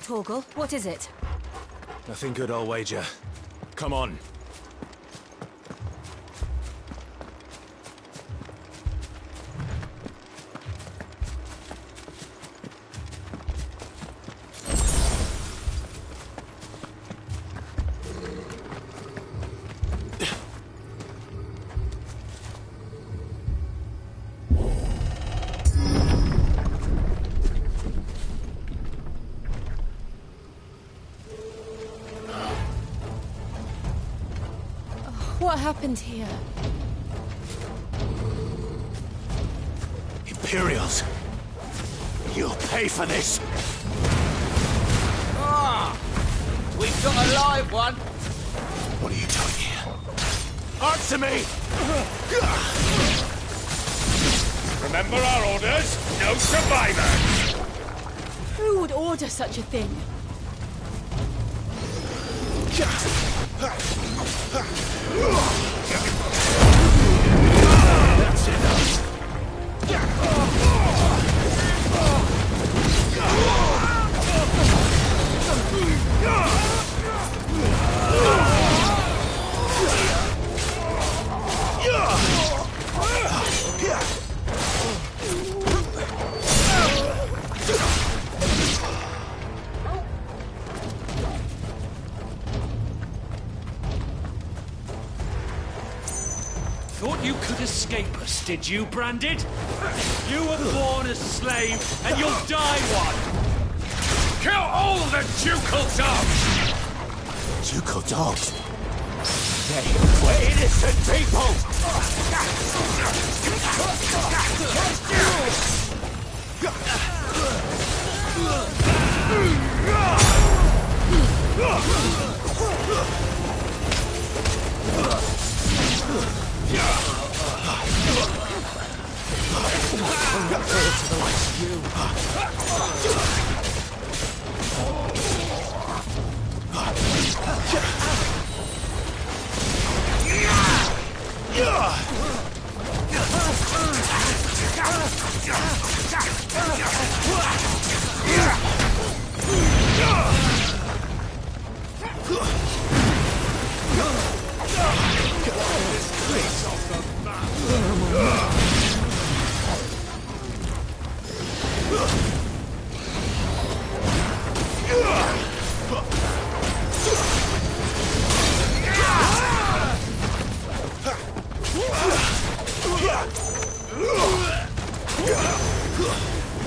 Torgal, what is it? Nothing good, I'll wager. Come on. What happened here? Imperials! You'll pay for this! Ah! We've got a live one! What are you doing here? Answer me! Remember our orders? No survivors! Who would order such a thing? That's enough! Thought you could escape us, did you, Branded? You were born a slave, and you'll die one! Kill all the ducal dogs! Ducal dogs? They were innocent people!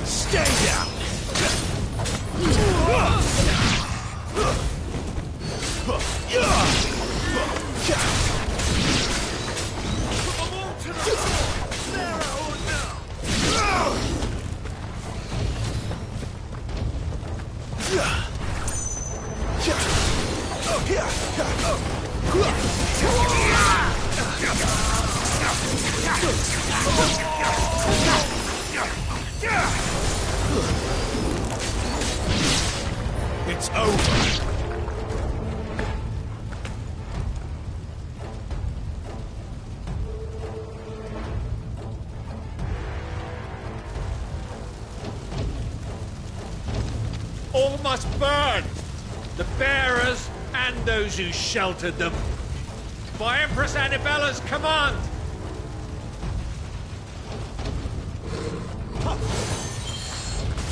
Stay down! It's over. All must burn! The bearers and those who sheltered them. By Empress Annibella's command!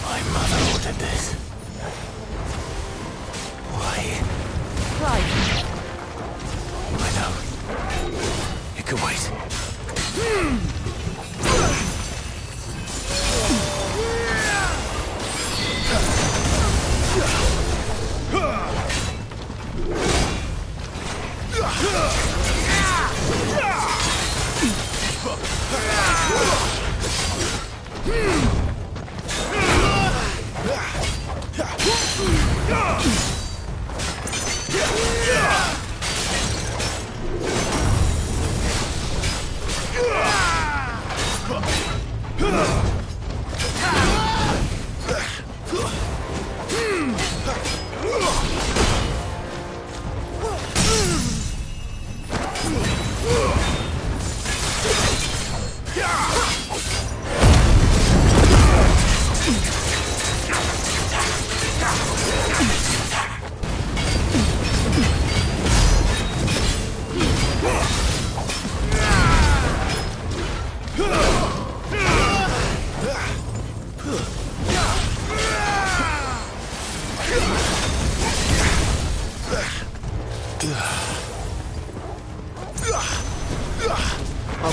My mother ordered this. Why? Right. I know. It could wait. Yeah!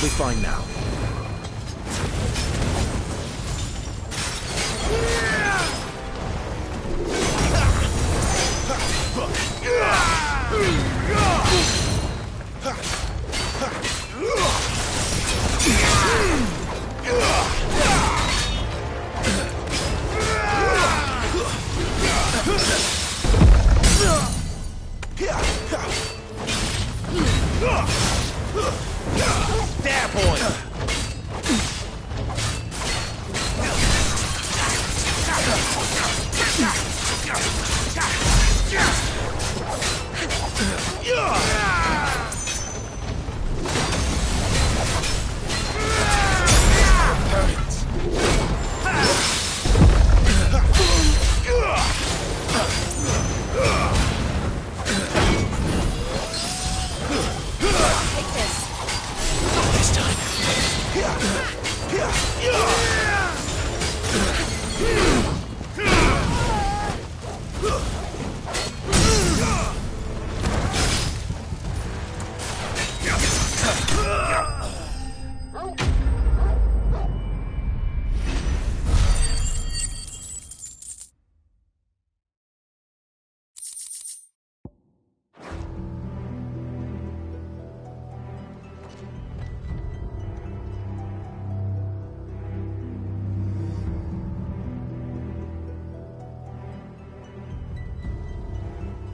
be fine now. There, boy!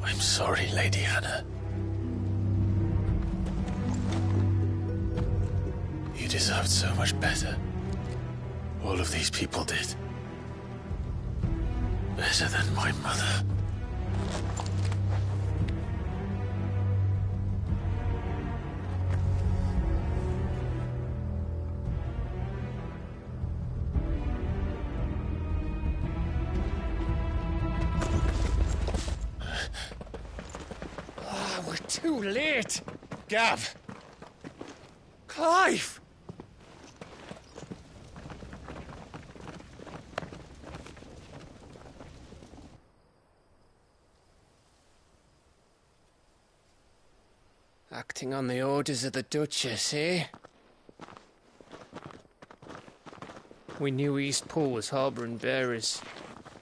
I'm sorry, Lady Hannah. You deserved so much better. All of these people did. Better than my mother. We're too late! Gav! Clive! Acting on the orders of the Duchess, eh? We knew East Pool was harbouring bearers.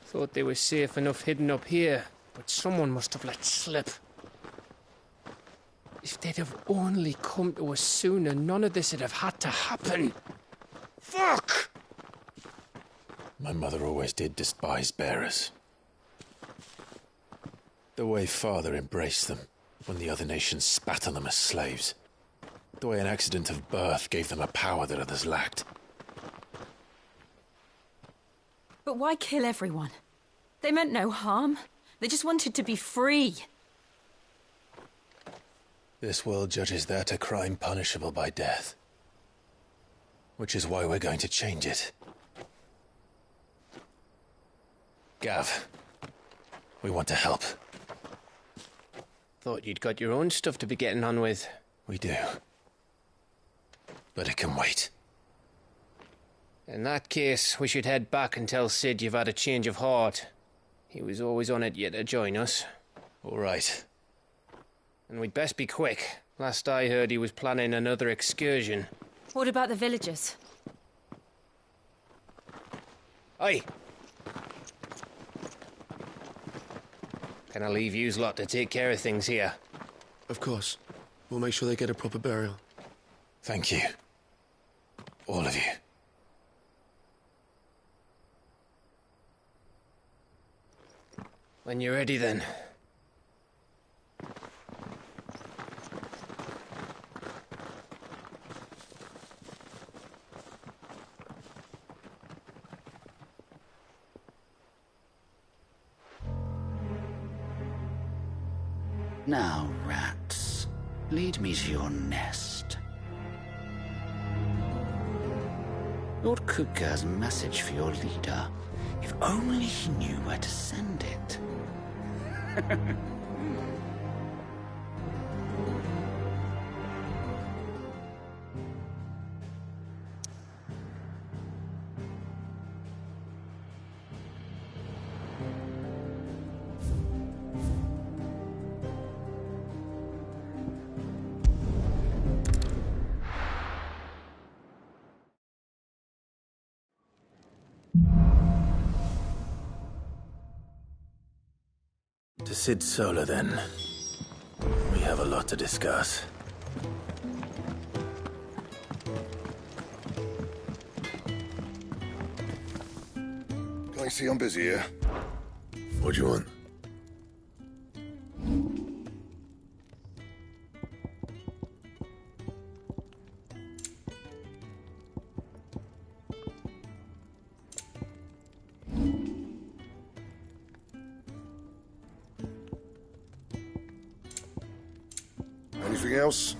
Thought they were safe enough hidden up here, but someone must have let slip. If they'd have only come to us sooner, none of this would have had to happen. Fuck! My mother always did despise bearers. The way Father embraced them when the other nations spat on them as slaves. The way an accident of birth gave them a power that others lacked. But why kill everyone? They meant no harm. They just wanted to be free. This world judges that a crime punishable by death. Which is why we're going to change it. Gav, we want to help. Thought you'd got your own stuff to be getting on with. We do. But it can wait. In that case, we should head back and tell Sid you've had a change of heart. He was always on it yet to join us. All right. And we'd best be quick. Last I heard, he was planning another excursion. What about the villagers? Aye. Can I leave yous lot to take care of things here? Of course. We'll make sure they get a proper burial. Thank you. All of you. When you're ready, then. Now, rats, lead me to your nest. Lord Kuka has a message for your leader. If only he knew where to send it. Sid Solar, then. We have a lot to discuss. I see I'm busy here. What do you want? Anything else?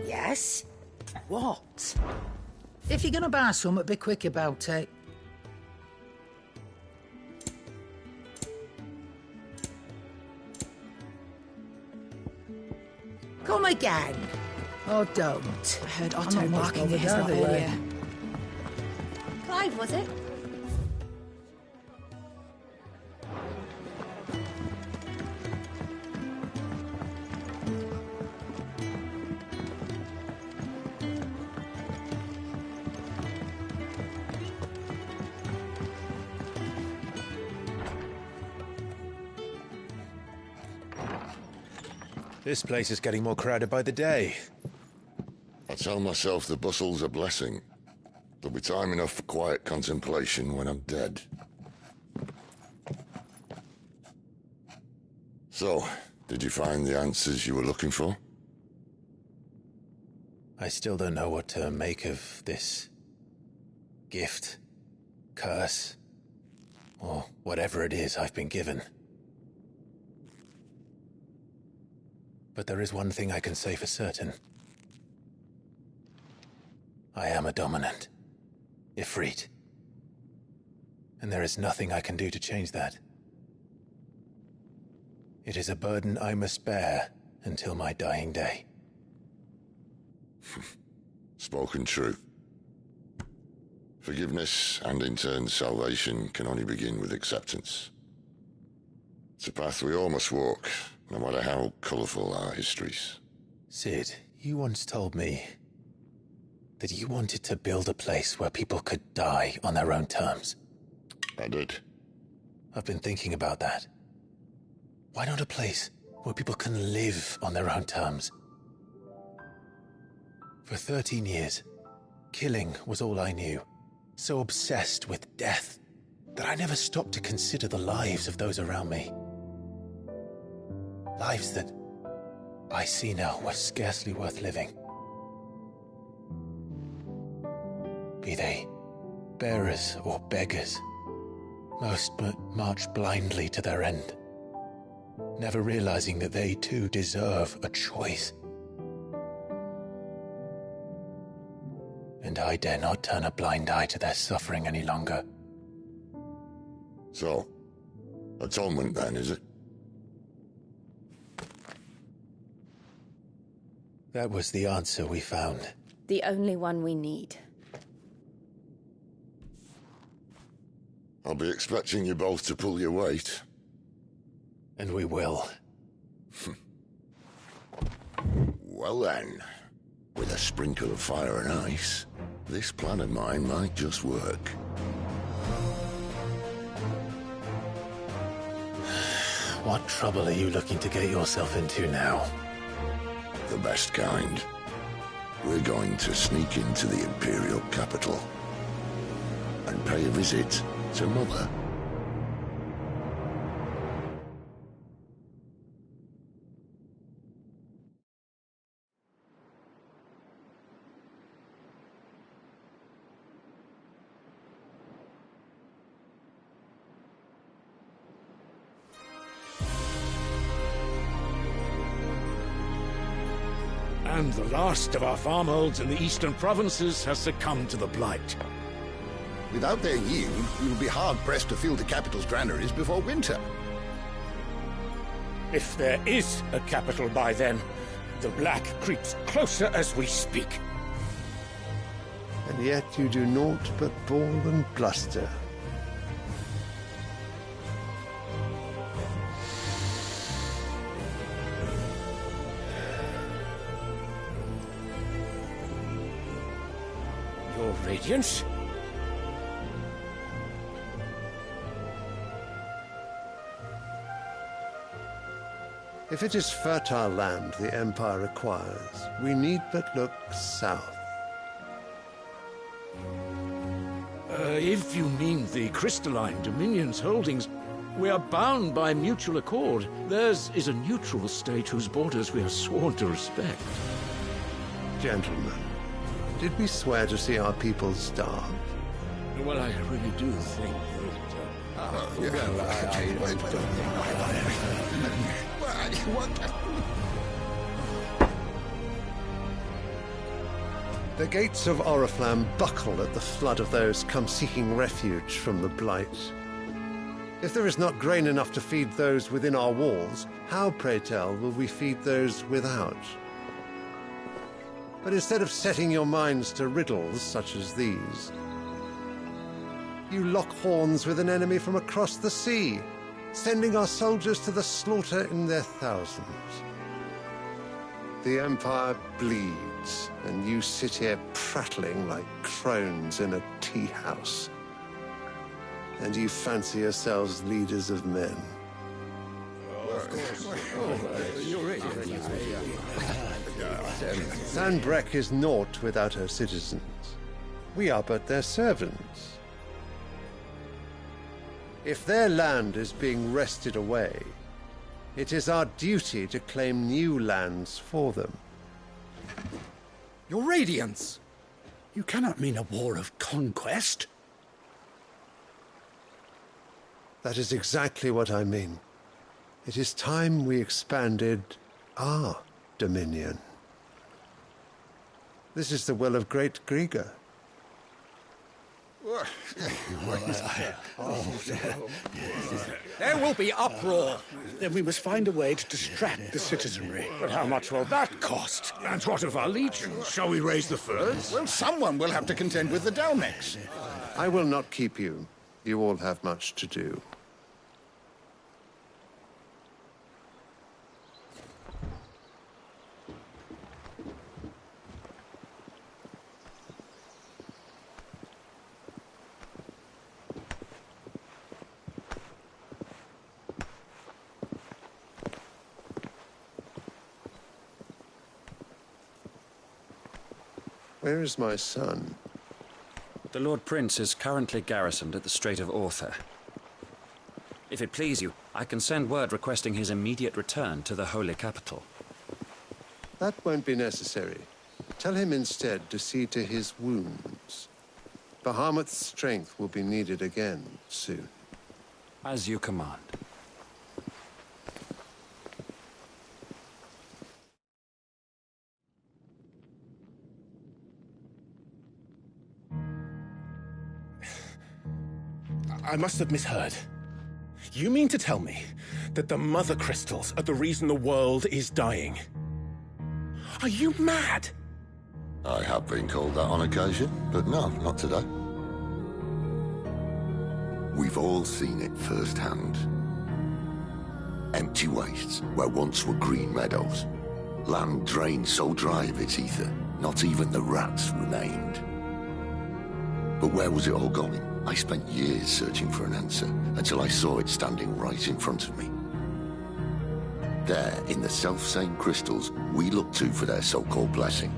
Yes? What? If you're gonna buy something, be quick about it. Come again. Or don't. I heard I'm Otto not much barking at bothered his lot either way. earlier. Clive, was it? This place is getting more crowded by the day. I tell myself the bustle's a blessing. There'll be time enough for quiet contemplation when I'm dead. So, did you find the answers you were looking for? I still don't know what to make of this gift, curse, or whatever it is I've been given. But there is one thing I can say for certain. I am a dominant, Ifrit. And there is nothing I can do to change that. It is a burden I must bear until my dying day. Spoken true. Forgiveness and in turn salvation can only begin with acceptance. It's a path we all must walk, no matter how colourful our histories. Sid, you once told me that you wanted to build a place where people could die on their own terms. I did. I've been thinking about that. Why not a place where people can live on their own terms? For 13 years, killing was all I knew. So obsessed with death that I never stopped to consider the lives of those around me. Lives that I see now were scarcely worth living. Be they bearers or beggars, most march blindly to their end, never realizing that they too deserve a choice. And I dare not turn a blind eye to their suffering any longer. So, atonement then, is it? That was the answer we found. The only one we need. I'll be expecting you both to pull your weight. And we will. Well then, with a sprinkle of fire and ice, this plan of mine might just work. What trouble are you looking to get yourself into now? The best kind. We're going to sneak into the Imperial capital and pay a visit to Mother. And the last of our farmholds in the eastern provinces has succumbed to the blight. Without their yield, we will be hard-pressed to fill the capital's granaries before winter. If there is a capital by then, the black creeps closer as we speak. And yet you do naught but bawl and bluster. Your Radiance? If it is fertile land the Empire requires, we need but look south. If you mean the crystalline Dominion's holdings, we are bound by mutual accord. Theirs is a neutral state whose borders we are sworn to respect. Gentlemen, did we swear to see our people starve? Well, I really do think that... The gates of Oriflamme buckle at the flood of those come seeking refuge from the Blight. If there is not grain enough to feed those within our walls, how, pray tell, will we feed those without? But instead of setting your minds to riddles such as these, you lock horns with an enemy from across the sea, sending our soldiers to the slaughter in their thousands. The Empire bleeds, and you sit here prattling like crones in a tea-house. And you fancy yourselves leaders of men. Sanbreque is naught without her citizens. We are but their servants. If their land is being wrested away, it is our duty to claim new lands for them. Your Radiance! You cannot mean a war of conquest. That is exactly what I mean. It is time we expanded our dominion. This is the will of great Grieger. There will be uproar. Then we must find a way to distract the citizenry. But how much will that cost? And what of our legions? Shall we raise the furs? Well, someone will have to contend with the Dalmex. I will not keep you. You all have much to do. Where is my son? The Lord Prince is currently garrisoned at the Strait of Author. If it please you, I can send word requesting his immediate return to the Holy Capital. That won't be necessary. Tell him instead to see to his wounds. Bahamut's strength will be needed again soon. As you command. I must have misheard. You mean to tell me that the Mother Crystals are the reason the world is dying? Are you mad? I have been called that on occasion, but no, not today. We've all seen it firsthand. Empty wastes where once were green meadows. Land drained so dry of its ether, not even the rats remained. But where was it all going? I spent years searching for an answer, until I saw it standing right in front of me. There, in the self-same crystals we look to for their so-called blessing.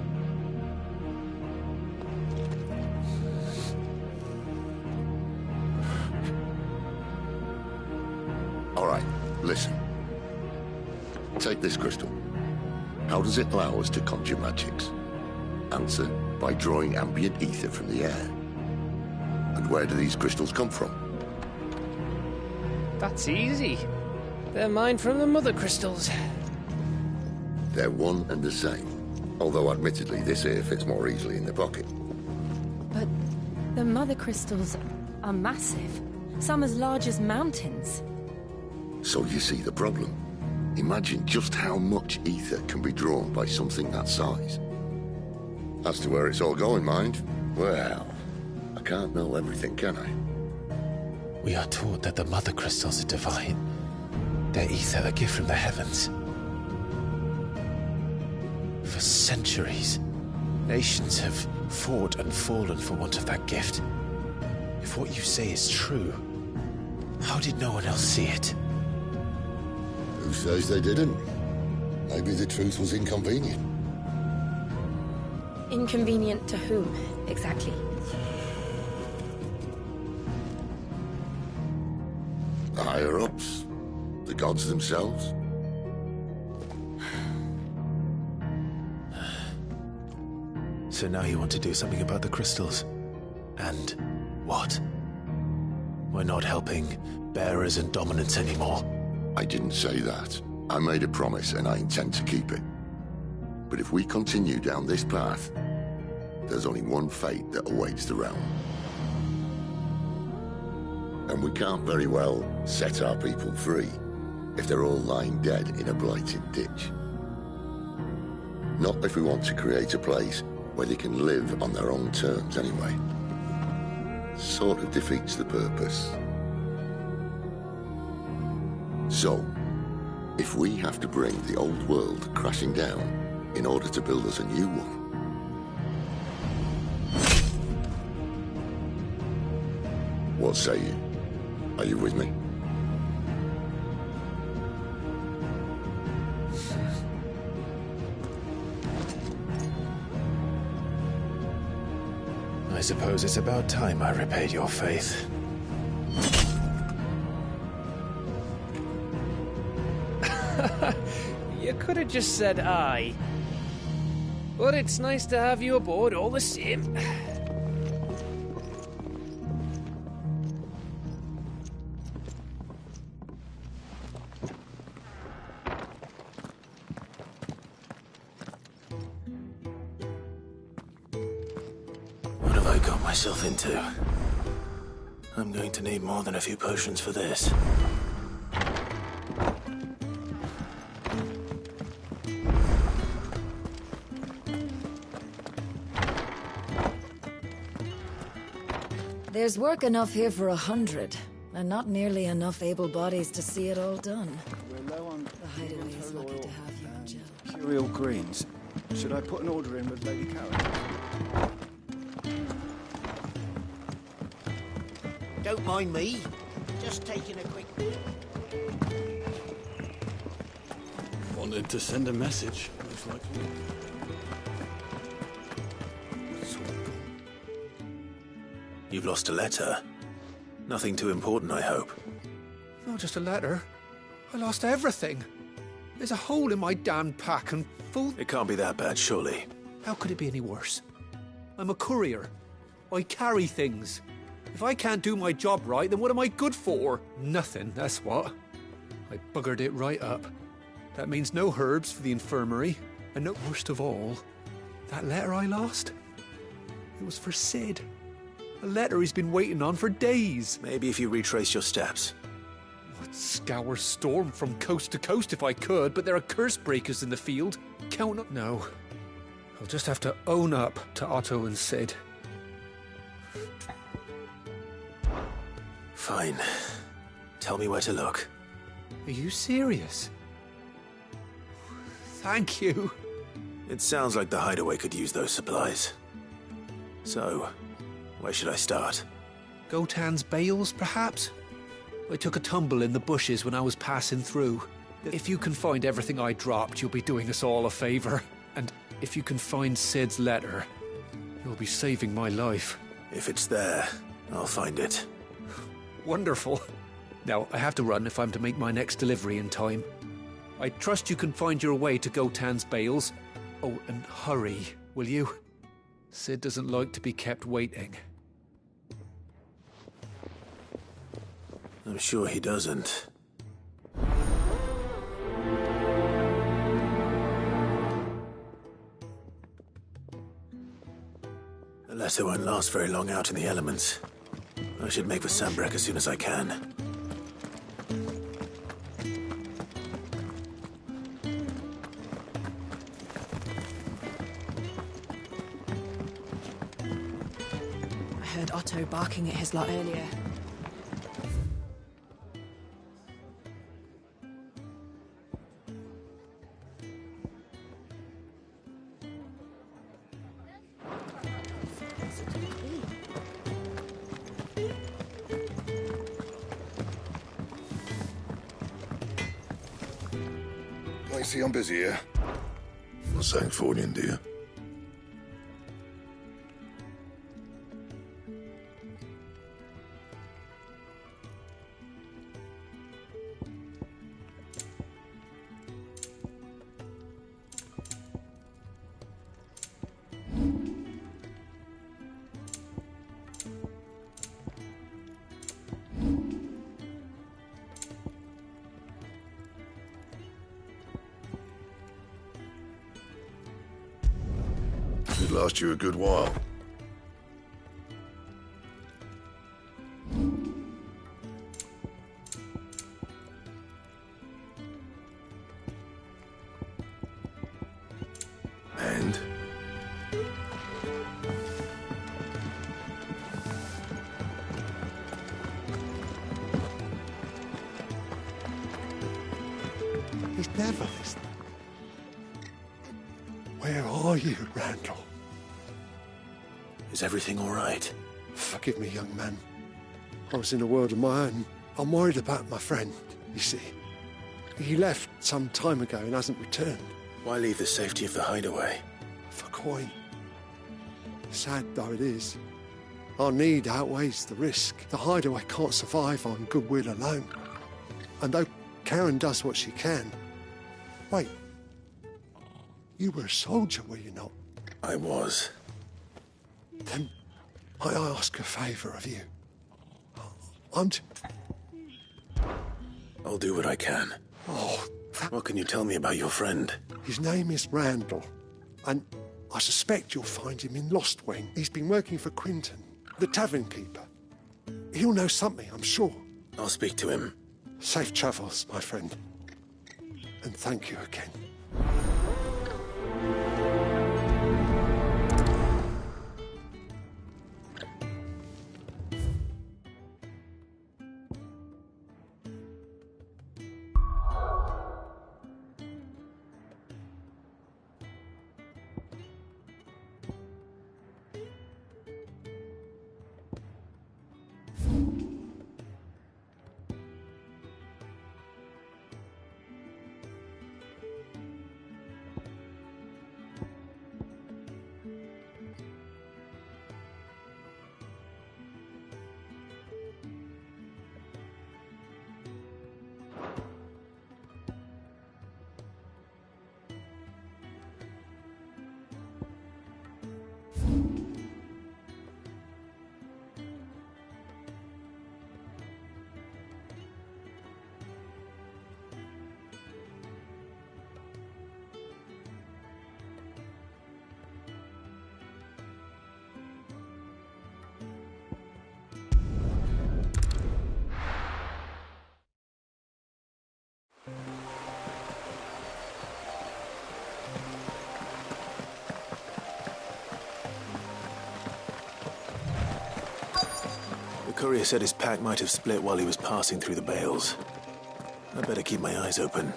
All right, listen. Take this crystal. How does it allow us to conjure magics? Answer, by drawing ambient ether from the air. And where do these crystals come from? That's easy. They're mined from the Mother Crystals. They're one and the same. Although admittedly this here fits more easily in the pocket. But the Mother Crystals are massive. Some as large as mountains. So you see the problem. Imagine just how much ether can be drawn by something that size. As to where it's all going, mind, well, I can't know everything, can I? We are taught that the Mother Crystals are divine. Their ether a gift from the heavens. For centuries, nations have fought and fallen for want of that gift. If what you say is true, how did no one else see it? Who says they didn't? Maybe the truth was inconvenient. Inconvenient to whom, exactly? The higher-ups? The gods themselves? So now you want to do something about the crystals? And what? We're not helping bearers and dominants anymore. I didn't say that. I made a promise and I intend to keep it. But if we continue down this path, there's only one fate that awaits the realm. And we can't very well set our people free if they're all lying dead in a blighted ditch. Not if we want to create a place where they can live on their own terms anyway. Sort of defeats the purpose. So, if we have to bring the old world crashing down in order to build us a new one, what say you? Are you with me? I suppose it's about time I repaid your faith. You could have just said aye. But it's nice to have you aboard all the same. What have I got myself into? I'm going to need more than a few potions for this. There's work enough here for 100, and not nearly enough able bodies to see it all done. We're low on The hideaway is lucky to have you and Jill. Curial greens. Should I put an order in with Lady Karen? Don't mind me. Just taking a quick... Wanted to send a message, most likely. You've lost a letter. Nothing too important, I hope. Not just a letter. I lost everything. There's a hole in my damn pack and full... It can't be that bad, surely. How could it be any worse? I'm a courier. I carry things. If I can't do my job right, then what am I good for? Nothing, that's what. I buggered it right up. That means no herbs for the infirmary, and no, worst of all, that letter I lost? It was for Sid. A letter he's been waiting on for days. Maybe if you retrace your steps. I'd scour storm from coast to coast if I could, but there are curse breakers in the field. Count up. No. I'll just have to own up to Otto and Sid. Fine. Tell me where to look. Are you serious? Thank you. It sounds like the hideaway could use those supplies. So, where should I start? Gotan's bales, perhaps? I took a tumble in the bushes when I was passing through. If you can find everything I dropped, you'll be doing us all a favor. And if you can find Sid's letter, you'll be saving my life. If it's there, I'll find it. Wonderful. Now, I have to run if I'm to make my next delivery in time. I trust you can find your way to Gotan's bales. Oh, and hurry, will you? Sid doesn't like to be kept waiting. I'm sure he doesn't. The letter won't last very long out in the elements. I should make for Sambrek as soon as I can. I heard Otto barking at his lot earlier. I see I'm busy here. Not saying for you, dear. Should last you a good while. And? He's never listening. Where are you, Randall? Is everything all right? Forgive me, young man. I was in a world of my own. I'm worried about my friend, you see. He left some time ago and hasn't returned. Why leave the safety of the hideaway? For coin. Sad though it is, our need outweighs the risk. The hideaway can't survive on goodwill alone. And though Karen does what she can... Wait. You were a soldier, were you not? I was. Then I ask a favour of you. I'll do what I can. Oh, What can you tell me about your friend? His name is Randall, and I suspect you'll find him in Lost Wing. He's been working for Quinton, the tavern keeper. He'll know something, I'm sure. I'll speak to him. Safe travels, my friend. And thank you again. The courier said his pack might have split while he was passing through the bales. I better keep my eyes open.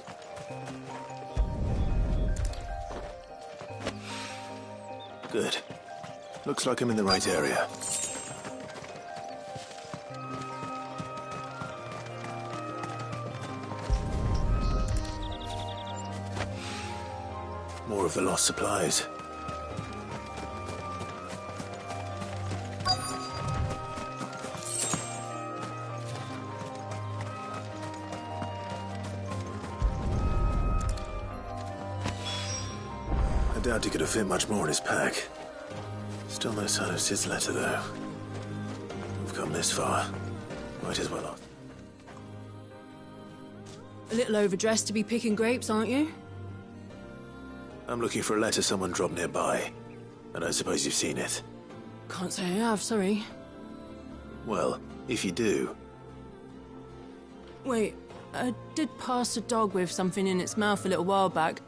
Good. Looks like I'm in the right area. More of the lost supplies. I doubt he could have fit much more in his pack. Still no sign of Sid's letter, though. We've come this far. Might as well. A little overdressed to be picking grapes, aren't you? I'm looking for a letter someone dropped nearby. And I suppose you've seen it. Can't say I have, sorry. Well, if you do... Wait, I did pass a dog with something in its mouth a little while back.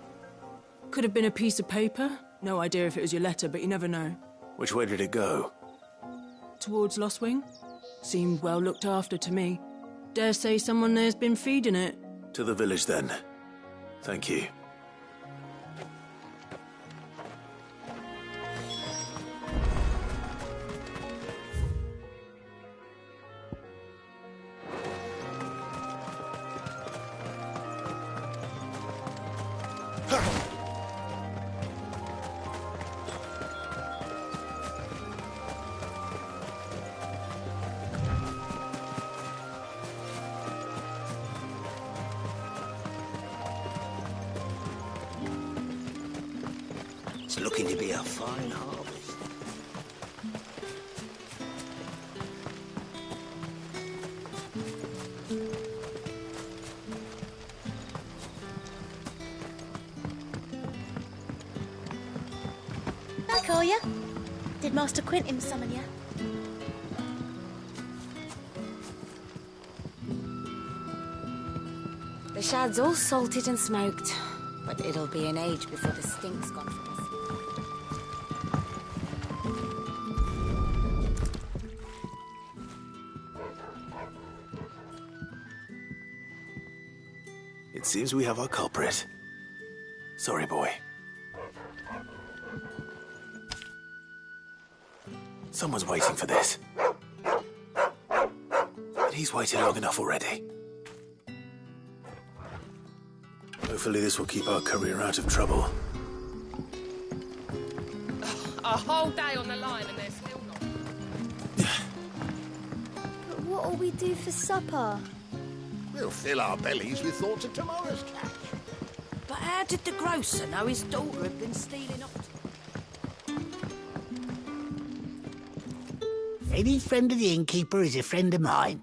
Could have been a piece of paper. No idea if it was your letter, but you never know. Which way did it go? Towards Lost Wing. Seemed well looked after to me. Dare say someone there's been feeding it. To the village, then. Thank you. It's looking to be a fine harvest. Back, are you? Did Master Quentin summon you? The shad's all salted and smoked, but it'll be an age before the stink's gone from us. It seems we have our culprit. Sorry, boy. Someone's waiting for this. But he's waited long enough already. Hopefully this will keep our career out of trouble. A whole day on the line and they're still not. But what'll we do for supper? We'll fill our bellies with thoughts of tomorrow's catch. But how did the grocer know his daughter had been stealing ox? Any friend of the innkeeper is a friend of mine.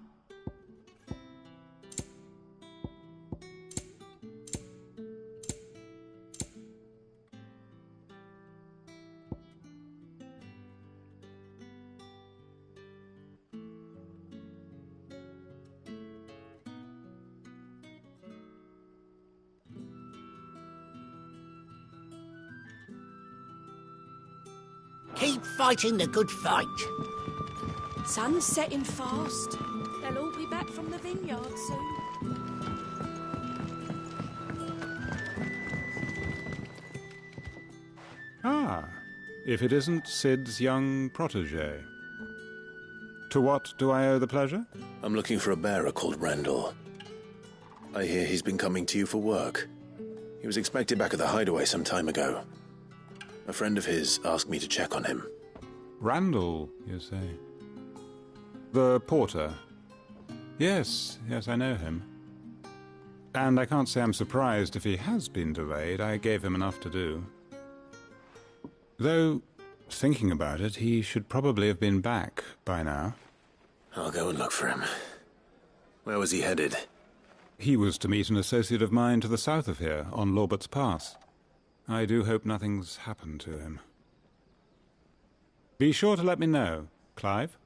Keep fighting the good fight. Sun's setting fast. They'll all be back from the vineyard soon. Ah, if it isn't Sid's young protégé. To what do I owe the pleasure? I'm looking for a bearer called Randall. I hear he's been coming to you for work. He was expected back at the hideaway some time ago. A friend of his asked me to check on him. Randall, you say? The porter? Yes, I know him. And I can't say I'm surprised if he has been delayed. I gave him enough to do. Though, thinking about it, he should probably have been back by now. I'll go and look for him. Where was he headed? He was to meet an associate of mine to the south of here, on Lorbert's Pass. I do hope nothing's happened to him. Be sure to let me know, Clive.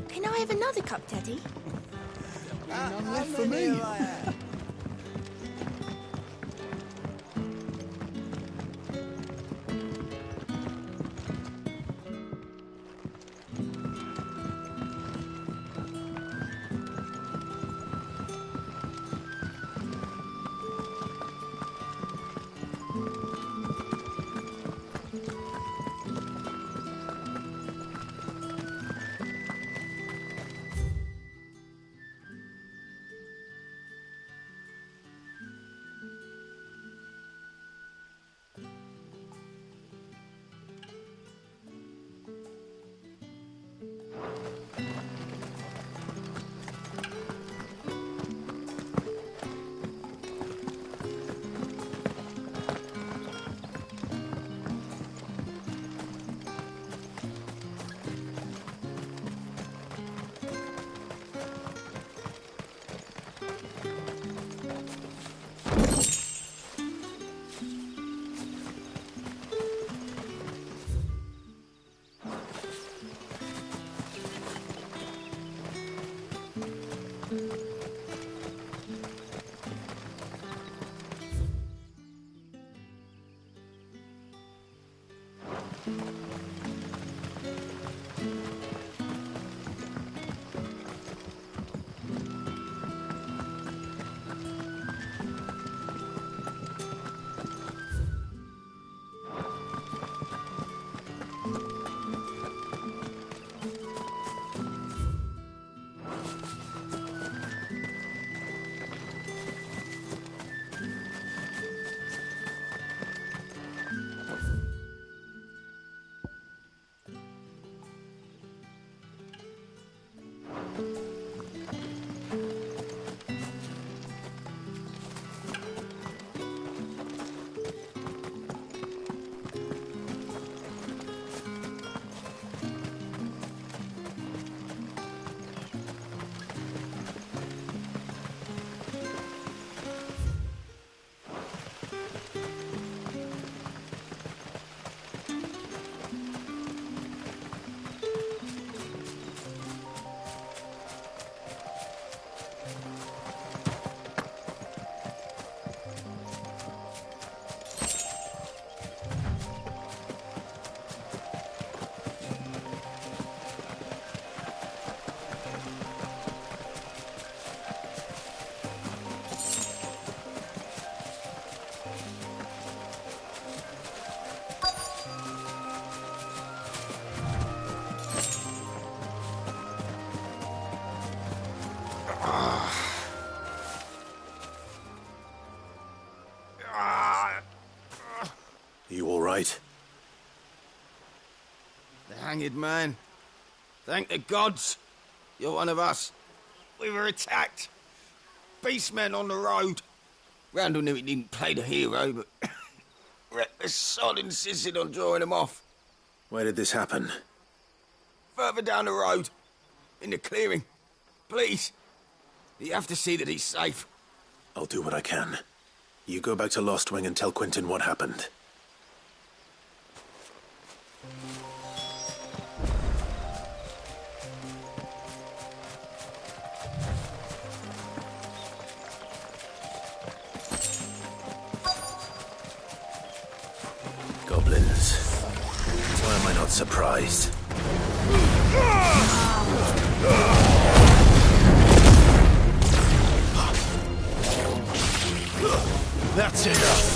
Can I have another cup, Daddy? None left for me. You all right? The hanged man. Thank the gods. You're one of us. We were attacked. Beastmen on the road. Randall knew he didn't play the hero, but the sod insisted on drawing him off. Where did this happen? Further down the road. In the clearing. Please. You have to see that he's safe. I'll do what I can. You go back to Lost Wing and tell Quentin what happened. Goblins. Why am I not surprised? That's enough!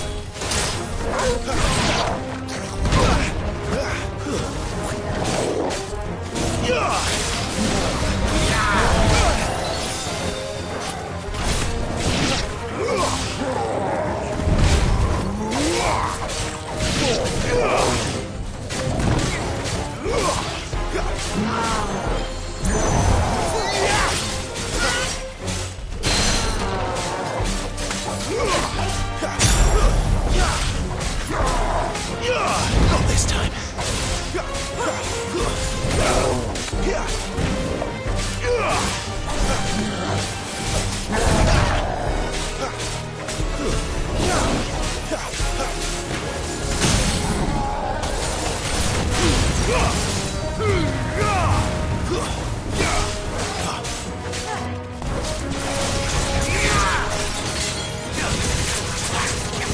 Not this time.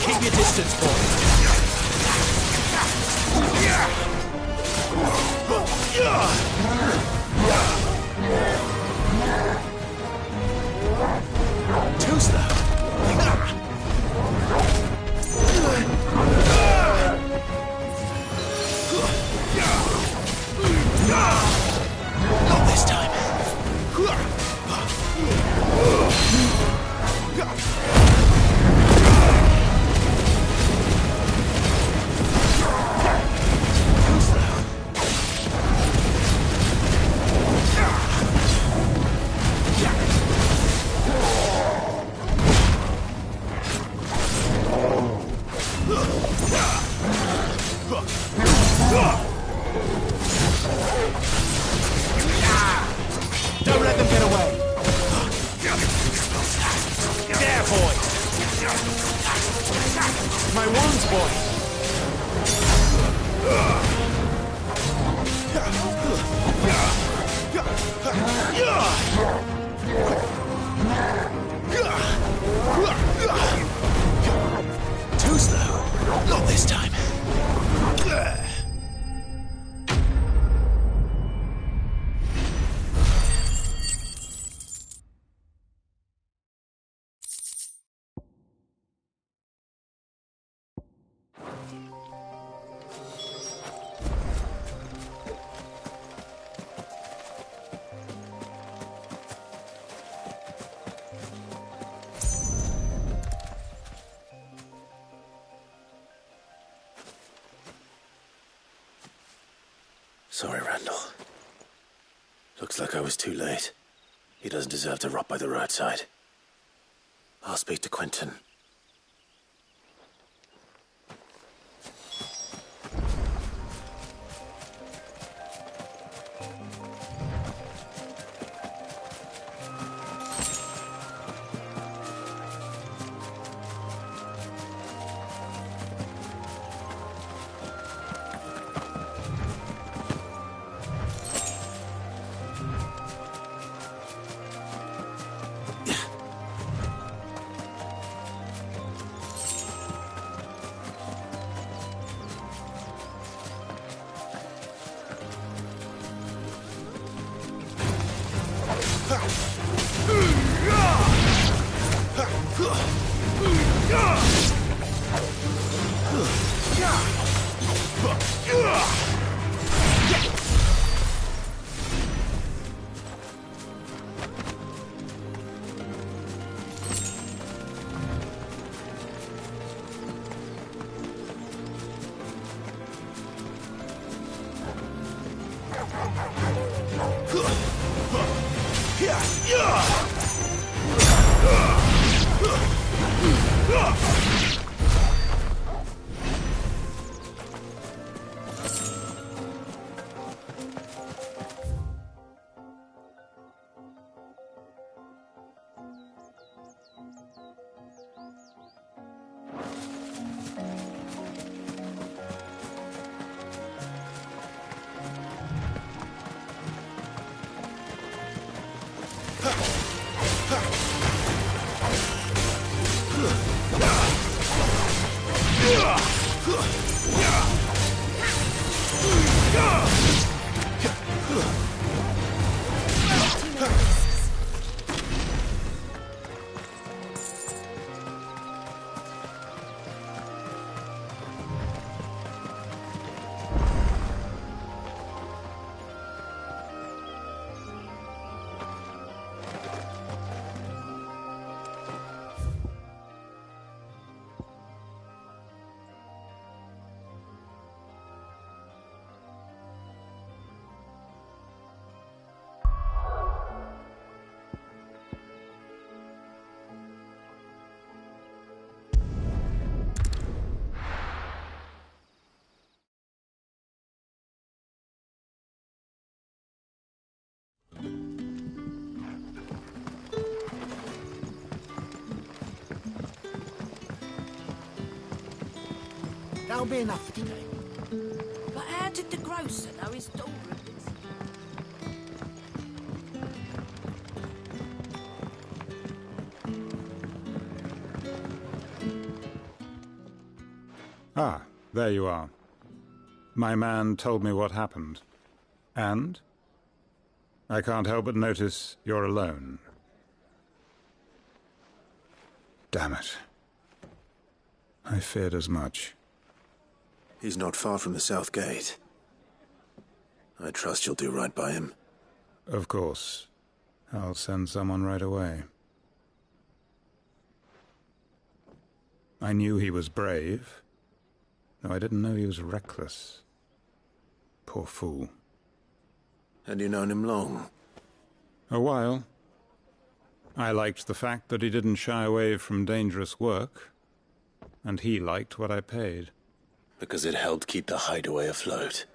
Keep your distance, boy. Too slow. Not this time. Don't let them get away. There, boy. My wounds, boy. Too slow. Not this time. Sorry, Randall. Looks like I was too late. He doesn't deserve to rot by the roadside. I'll speak to Quentin. That'll be enough for today. But how did the grocer know his daughter had been... Ah, there you are. My man told me what happened. And? I can't help but notice you're alone. Damn it. I feared as much. He's not far from the South Gate. I trust you'll do right by him. Of course. I'll send someone right away. I knew he was brave, though I didn't know he was reckless. Poor fool. Had you known him long? A while. I liked the fact that he didn't shy away from dangerous work, and he liked what I paid. Because it helped keep the hideaway afloat.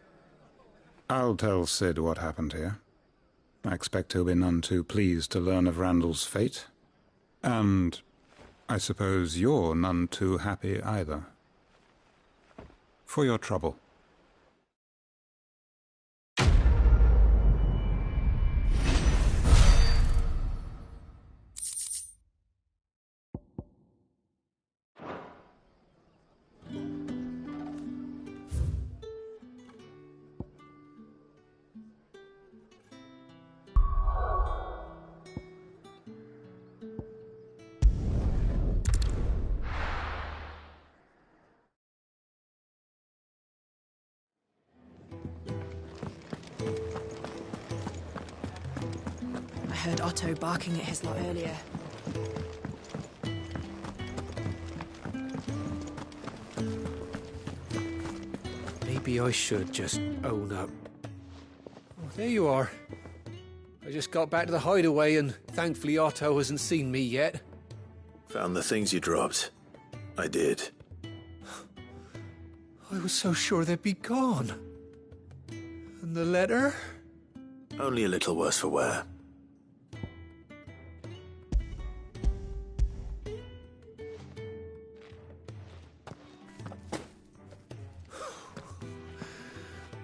I'll tell Sid what happened here. I expect he'll be none too pleased to learn of Randall's fate. And I suppose you're none too happy either. For your trouble. I heard Otto barking at his lot earlier. Maybe I should just own up. Oh, there you are. I just got back to the hideaway and thankfully Otto hasn't seen me yet. Found the things you dropped. I did. I was so sure they'd be gone. And the letter? Only a little worse for wear.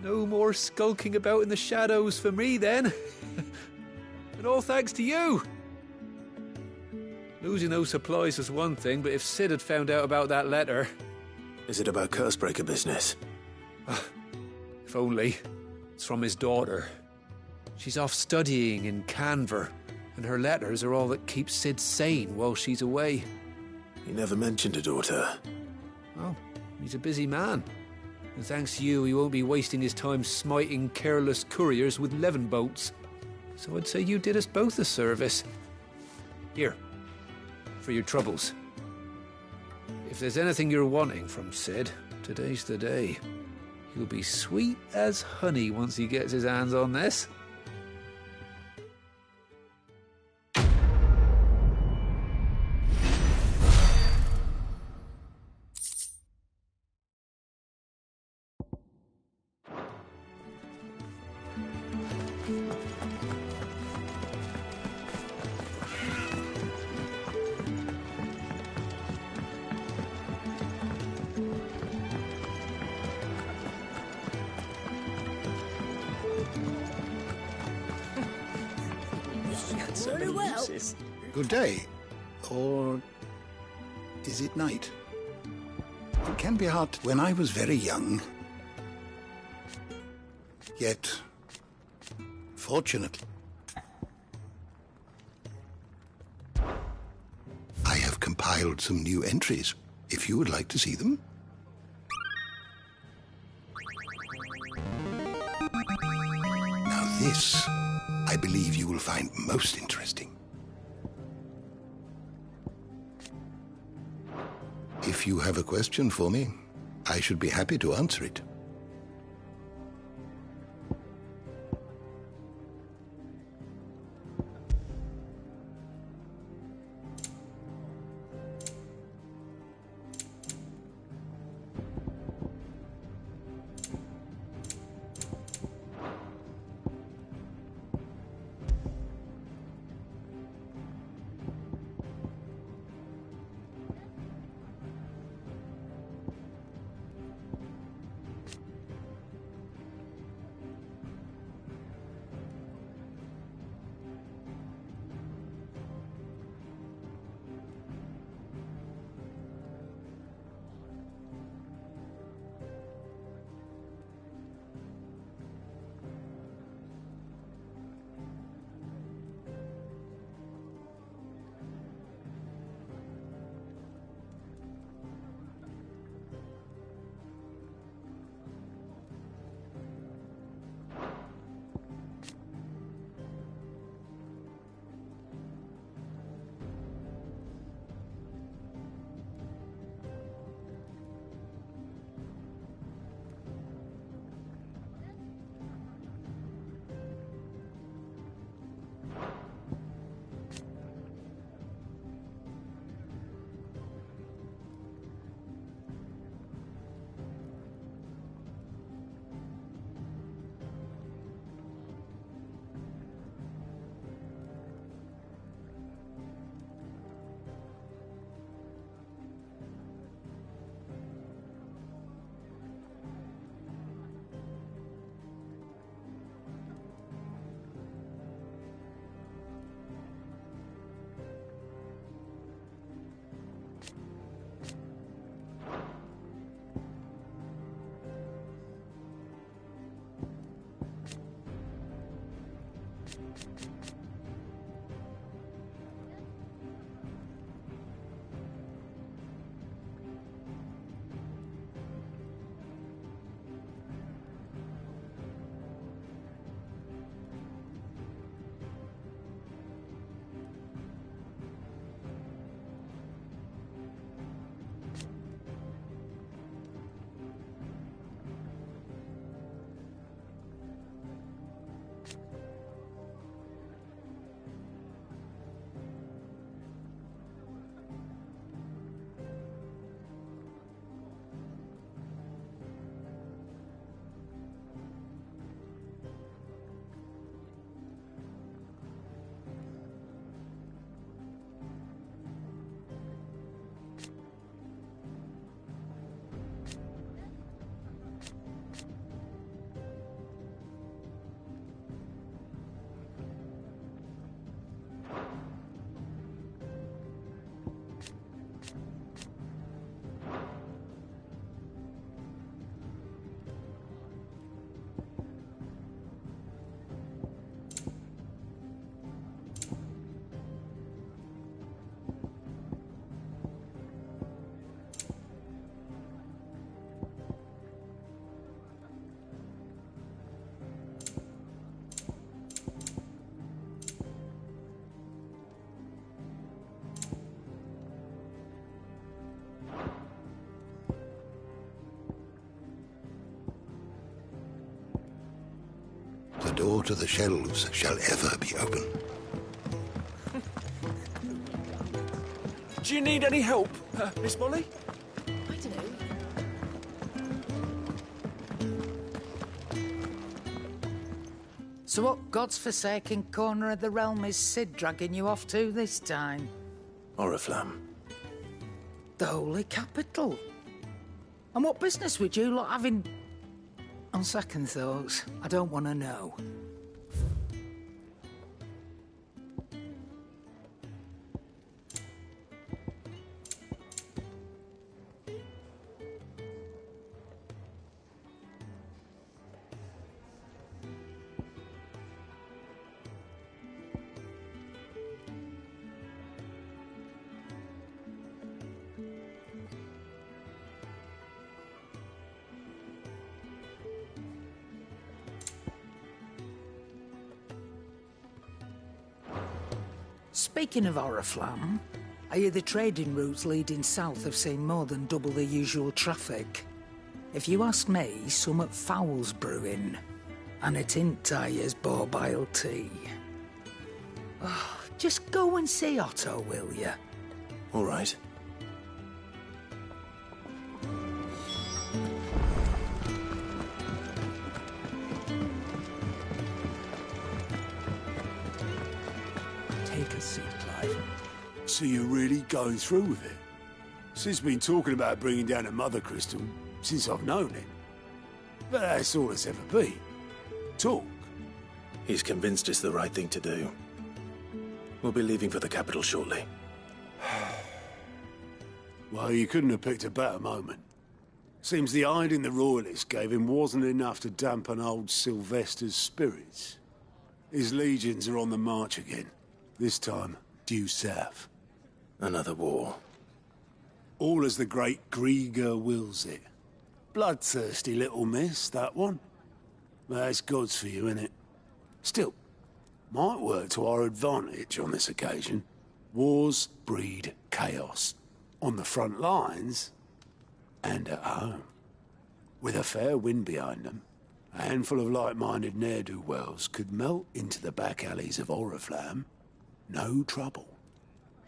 No more skulking about in the shadows for me, then. And all thanks to you. Losing those supplies was one thing, but if Sid had found out about that letter... Is it about Cursebreaker business? If only. It's from his daughter. She's off studying in Canver, and her letters are all that keeps Sid sane while she's away. He never mentioned a daughter. Well, he's a busy man. And thanks to you, he won't be wasting his time smiting careless couriers with levin bolts. So I'd say you did us both a service. Here, for your troubles. If there's anything you're wanting from Sid, today's the day. He'll be sweet as honey once he gets his hands on this. Very well. Good day. Or is it night? It can be hard when I was very young. Yet, fortunately, I have compiled some new entries, if you would like to see them. Now this, I believe you will find most interesting. If you have a question for me, I should be happy to answer it. door to the shelves shall ever be open. Do you need any help, Miss Molly? I don't know. So what god's-forsaken corner of the realm is Sid dragging you off to this time? Oriflamme. The Holy Capital. And what business would you lot having... On second thoughts, I don't want to know. Speaking of Oriflamme, I hear the trading routes leading south have seen more than double the usual traffic. If you ask me, summat foul's brewing. And it ain't Tyre's borbile tea. Oh, just go and see Otto, will you? All right. Take a seat, Clive. So you're really going through with it? Sid's been talking about bringing down a mother crystal since I've known him. But that's all it's ever been. Talk. He's convinced it's the right thing to do. We'll be leaving for the capital shortly. Well, you couldn't have picked a better moment. Seems the hiding the royalists gave him wasn't enough to dampen old Sylvester's spirits. His legions are on the march again. This time, due south. Another war. All as the great Grieger wills it. Bloodthirsty little miss, that one. But that's God's for you, innit? Still, might work to our advantage on this occasion. Wars breed chaos. On the front lines, and at home. With a fair wind behind them, a handful of like-minded ne'er-do-wells could melt into the back alleys of Oriflamme. No trouble.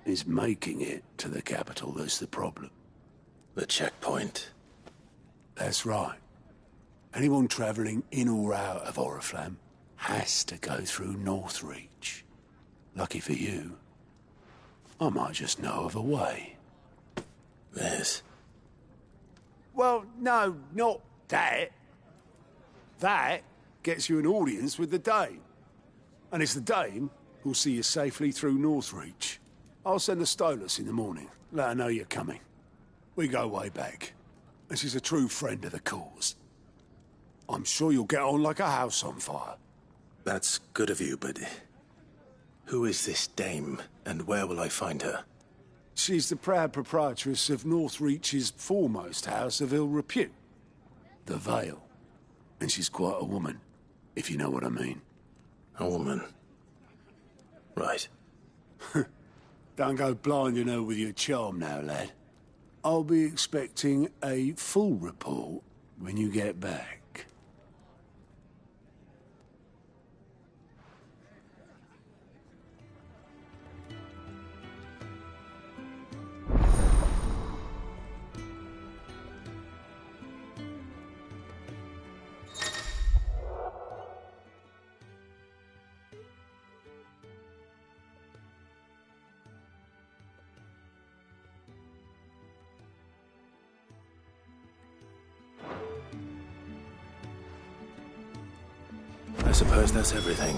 It's making it to the capital that's the problem. The checkpoint. That's right. Anyone travelling in or out of Oriflamme has to go through Northreach. Lucky for you, I might just know of a way. Yes. Well, no, not that. That gets you an audience with the Dame. And it's the Dame who'll see you safely through Northreach. I'll send the Stolas in the morning. Let her know you're coming. We go way back. And she's a true friend of the cause. I'm sure you'll get on like a house on fire. That's good of you, but... who is this Dame, and where will I find her? She's the proud proprietress of Northreach's foremost house of ill repute. The Vale. And she's quite a woman, if you know what I mean. A woman? Right. Don't go blinding her with your charm now, lad. I'll be expecting a full report when you get back. I suppose that's everything.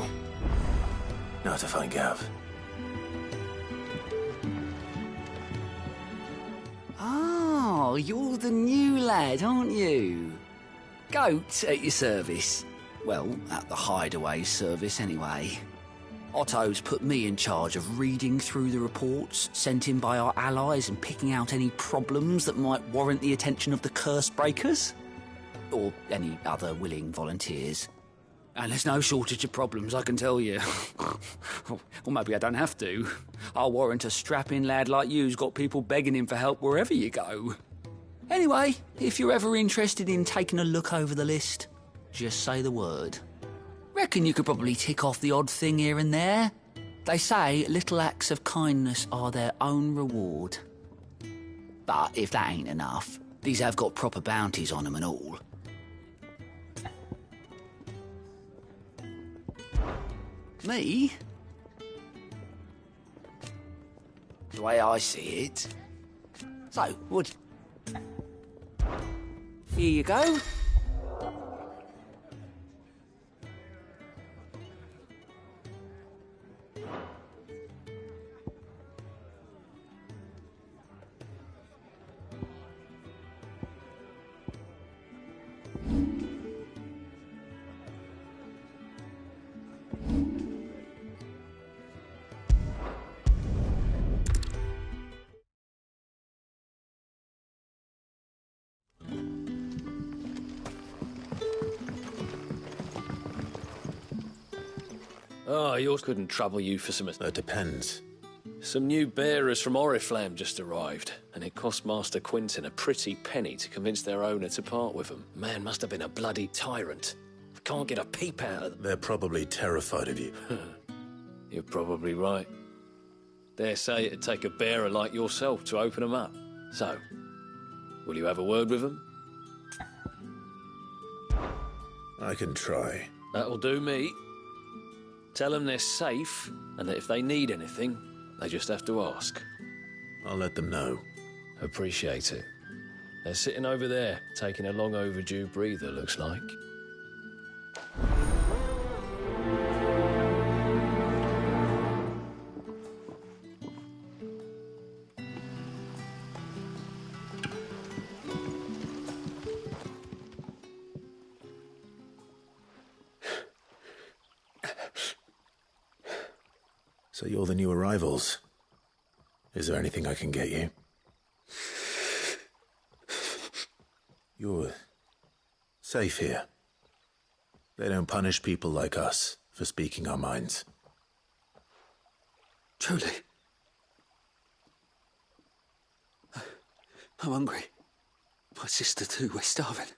Now to find Gav. Oh, you're the new lad, aren't you? Goat at your service. Well, at the hideaway service anyway. Otto's put me in charge of reading through the reports sent in by our allies and picking out any problems that might warrant the attention of the curse breakers. Or any other willing volunteers. And there's no shortage of problems, I can tell you. Or maybe I don't have to. I'll warrant a strapping lad like you's got people begging him for help wherever you go. Anyway, if you're ever interested in taking a look over the list, just say the word. Reckon you could probably tick off the odd thing here and there. They say little acts of kindness are their own reward. But if that ain't enough, these have got proper bounties on them and all. Me? The way I see it. So, would... Here you go. Oh, yours couldn't trouble you for some... It depends. Some new bearers from Oriflamme just arrived, and it cost Master Quinton a pretty penny to convince their owner to part with them. Man must have been a bloody tyrant. Can't get a peep out of them. They're probably terrified of you. You're probably right. Dare say it'd take a bearer like yourself to open them up. So, will you have a word with them? I can try. That'll do me. Tell them they're safe, and that if they need anything, they just have to ask. I'll let them know. Appreciate it. They're sitting over there, taking a long overdue breather, looks like. So you're the new arrivals. Is there anything I can get you? You're safe here. They don't punish people like us for speaking our minds. Truly. I'm hungry. My sister too, we're starving.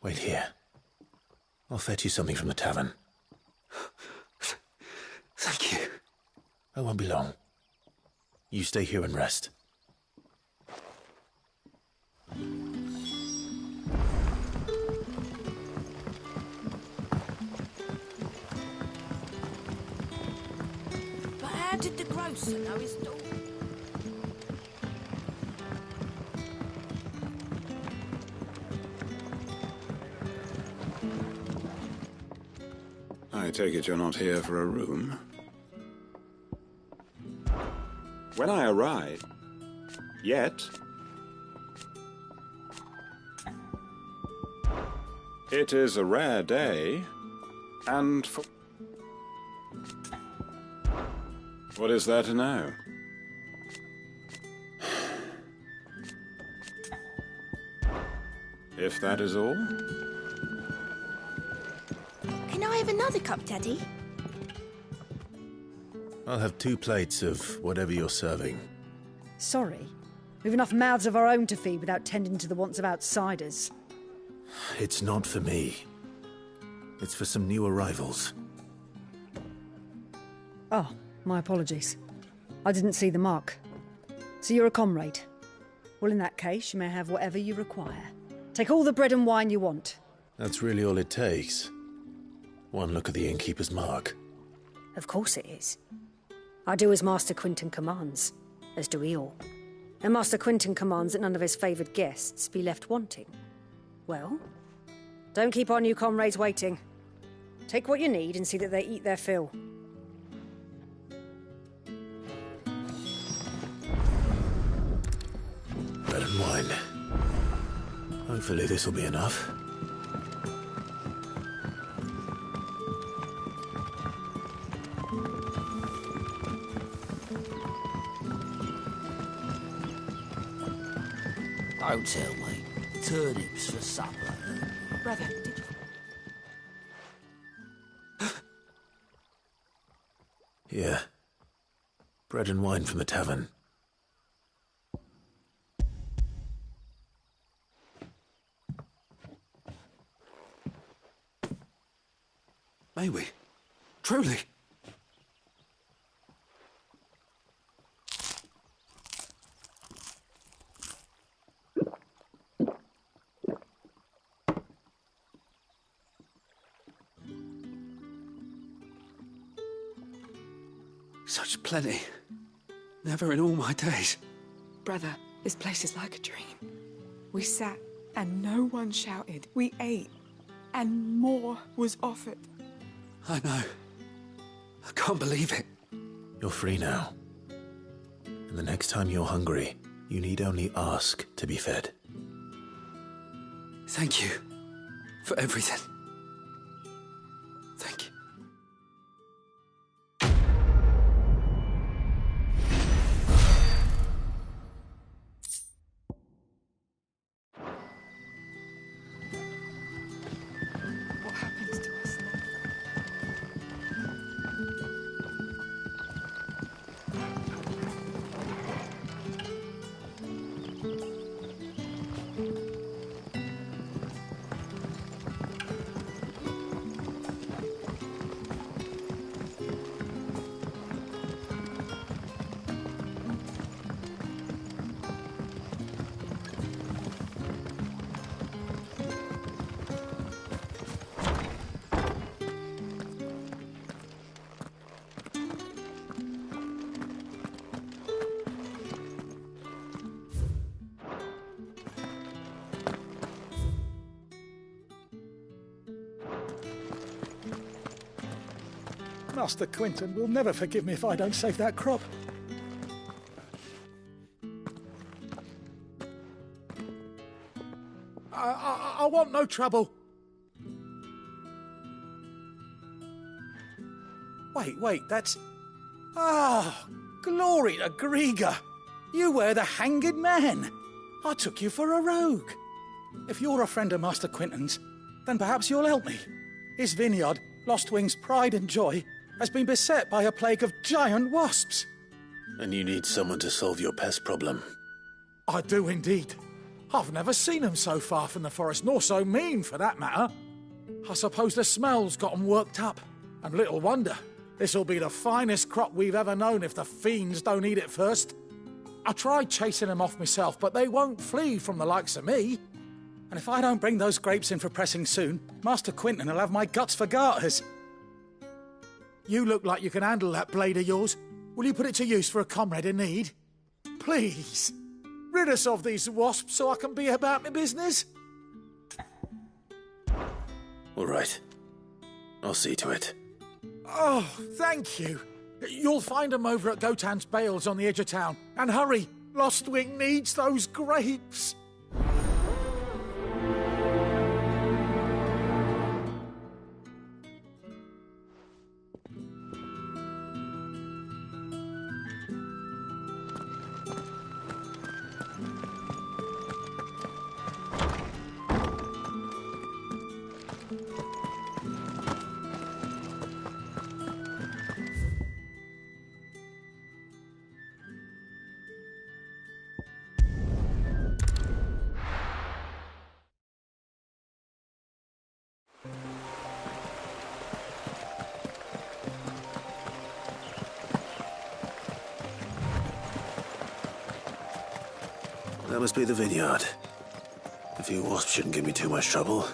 Wait here. I'll fetch you something from the tavern. Thank you. I won't be long. You stay here and rest. But how did the grocer know his daughter? I take it you're not here for a room? When I arrived... Yet... It is a rare day, and for... What is there to know? If that is all? Can I have another cup, Daddy? I'll have 2 plates of whatever you're serving. Sorry. We've enough mouths of our own to feed without tending to the wants of outsiders. It's not for me. It's for some new arrivals. Oh, my apologies. I didn't see the mark. So you're a comrade. Well, in that case, you may have whatever you require. Take all the bread and wine you want. That's really all it takes. One look at the innkeeper's mark. Of course it is. I do as Master Quinton commands, as do we all. And Master Quinton commands that none of his favoured guests be left wanting. Well, don't keep our new comrades waiting. Take what you need and see that they eat their fill. Bread and wine. Hopefully this will be enough. Don't tell me. Turnips for supper. Brother, did you... Here. Bread and wine from the tavern. May we? Truly? Such plenty. Never in all my days. Brother, this place is like a dream. We sat and no one shouted. We ate and more was offered. I know. I can't believe it. You're free now. And the next time you're hungry, you need only ask to be fed. Thank you for everything. Thank you. What happens to us then? Master Quinton will never forgive me if I don't save that crop. I want no trouble. Wait, that's... Ah, glory to Grieger. You were the hanged man. I took you for a rogue. If you're a friend of Master Quinton's, then perhaps you'll help me. His vineyard, Lostwing's pride and joy, has been beset by a plague of giant wasps. And you need someone to solve your pest problem. I do indeed. I've never seen them so far from the forest, nor so mean, for that matter. I suppose the smell's got 'em worked up. And little wonder. This'll be the finest crop we've ever known if the fiends don't eat it first. I tried chasing them off myself, but they won't flee from the likes of me. And if I don't bring those grapes in for pressing soon, Master Quinton will have my guts for garters. You look like you can handle that blade of yours. Will you put it to use for a comrade in need? Please, rid us of these wasps so I can be about my business. All right. I'll see to it. Oh, thank you. You'll find them over at Gotan's Bales on the edge of town. And hurry, Lostwing needs those grapes. That must be the vineyard. A few wasps shouldn't give me too much trouble.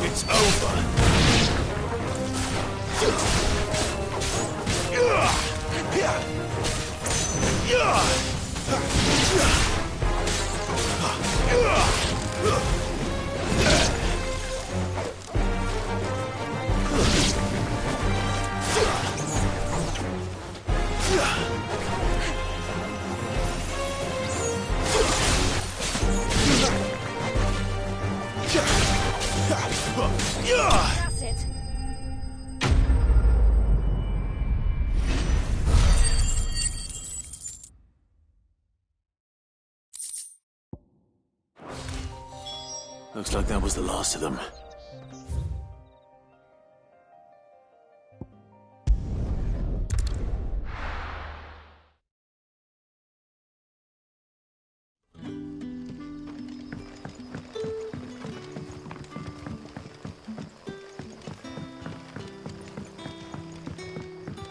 It's over. Yeah. Looks like that was the last of them.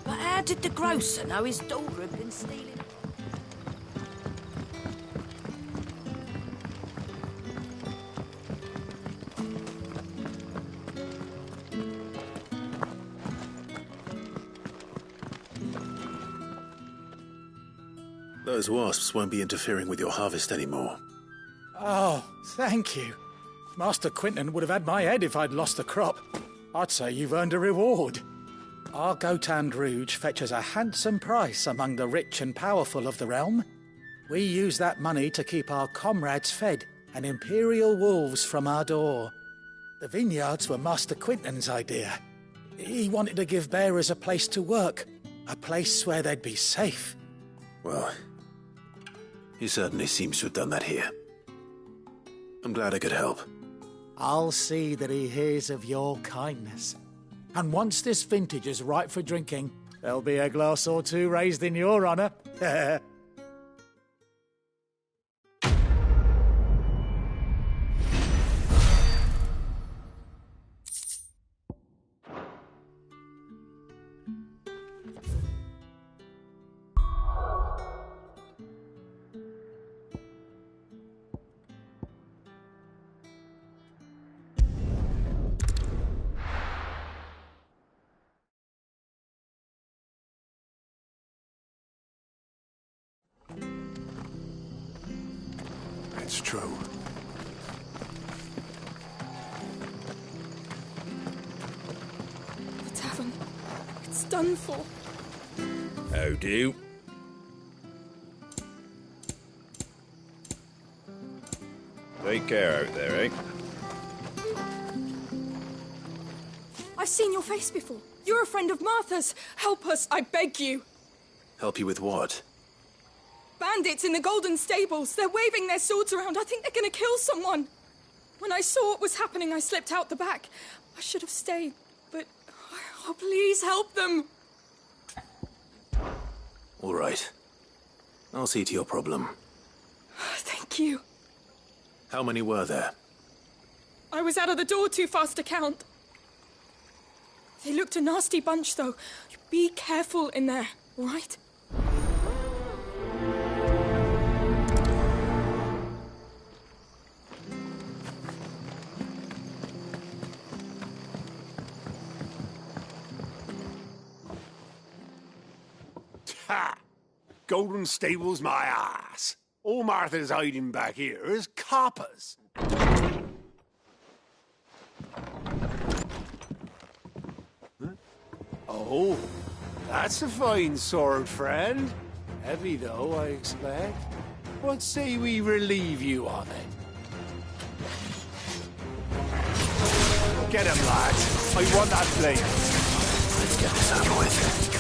But how did the grocer know his daughter had been stealing? Those wasps won't be interfering with your harvest anymore. Oh, thank you. Master Quinton would have had my head if I'd lost the crop. I'd say you've earned a reward. Our Gotand Rouge fetches a handsome price among the rich and powerful of the realm. We use that money to keep our comrades fed and imperial wolves from our door. The vineyards were Master Quinton's idea. He wanted to give bearers a place to work, a place where they'd be safe. Well, he certainly seems to have done that here. I'm glad I could help. I'll see that he hears of your kindness. And once this vintage is ripe for drinking, there'll be a glass or two raised in your honour. It's true. The tavern. It's done for. How do? Take care out there, eh? I've seen your face before. You're a friend of Martha's. Help us, I beg you. Help you with what? Bandits in the Golden Stables. They're waving their swords around. I think they're going to kill someone. When I saw what was happening, I slipped out the back. I should have stayed, but... Oh, please help them. All right. I'll see to your problem. Thank you. How many were there? I was out of the door too fast to count. They looked a nasty bunch, though. Be careful in there, all right? Ha! Golden Stables my ass. All Martha's hiding back here is coppers. Huh? Oh, that's a fine sword, friend. Heavy, though, I expect. What say we relieve you of it? Get him, lads. I want that blade. Let's get this over with.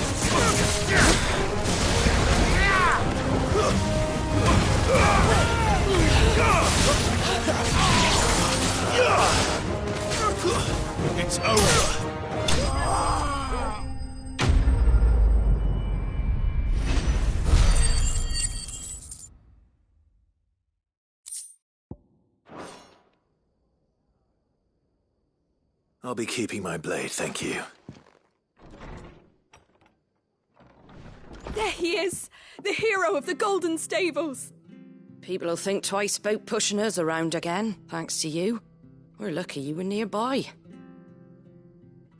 It's over. I'll be keeping my blade, thank you. There he is, the hero of the Golden Stables. People will think twice about pushing us around again, thanks to you. We're lucky you were nearby.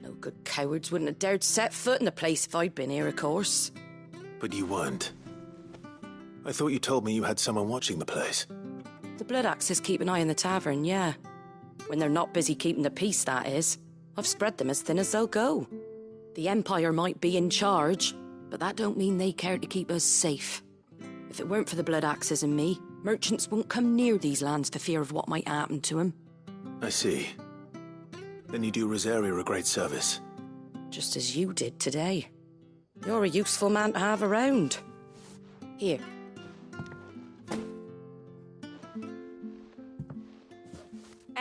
No good cowards wouldn't have dared set foot in the place if I'd been here, of course. But you weren't. I thought you told me you had someone watching the place. The Blood Axes keep an eye on the tavern, yeah. When they're not busy keeping the peace, that is. I've spread them as thin as they'll go. The Empire might be in charge, but that don't mean they care to keep us safe. If it weren't for the Blood Axes and me, merchants won't come near these lands for fear of what might happen to them. I see. Then you do Rosaria a great service. Just as you did today. You're a useful man to have around. Here.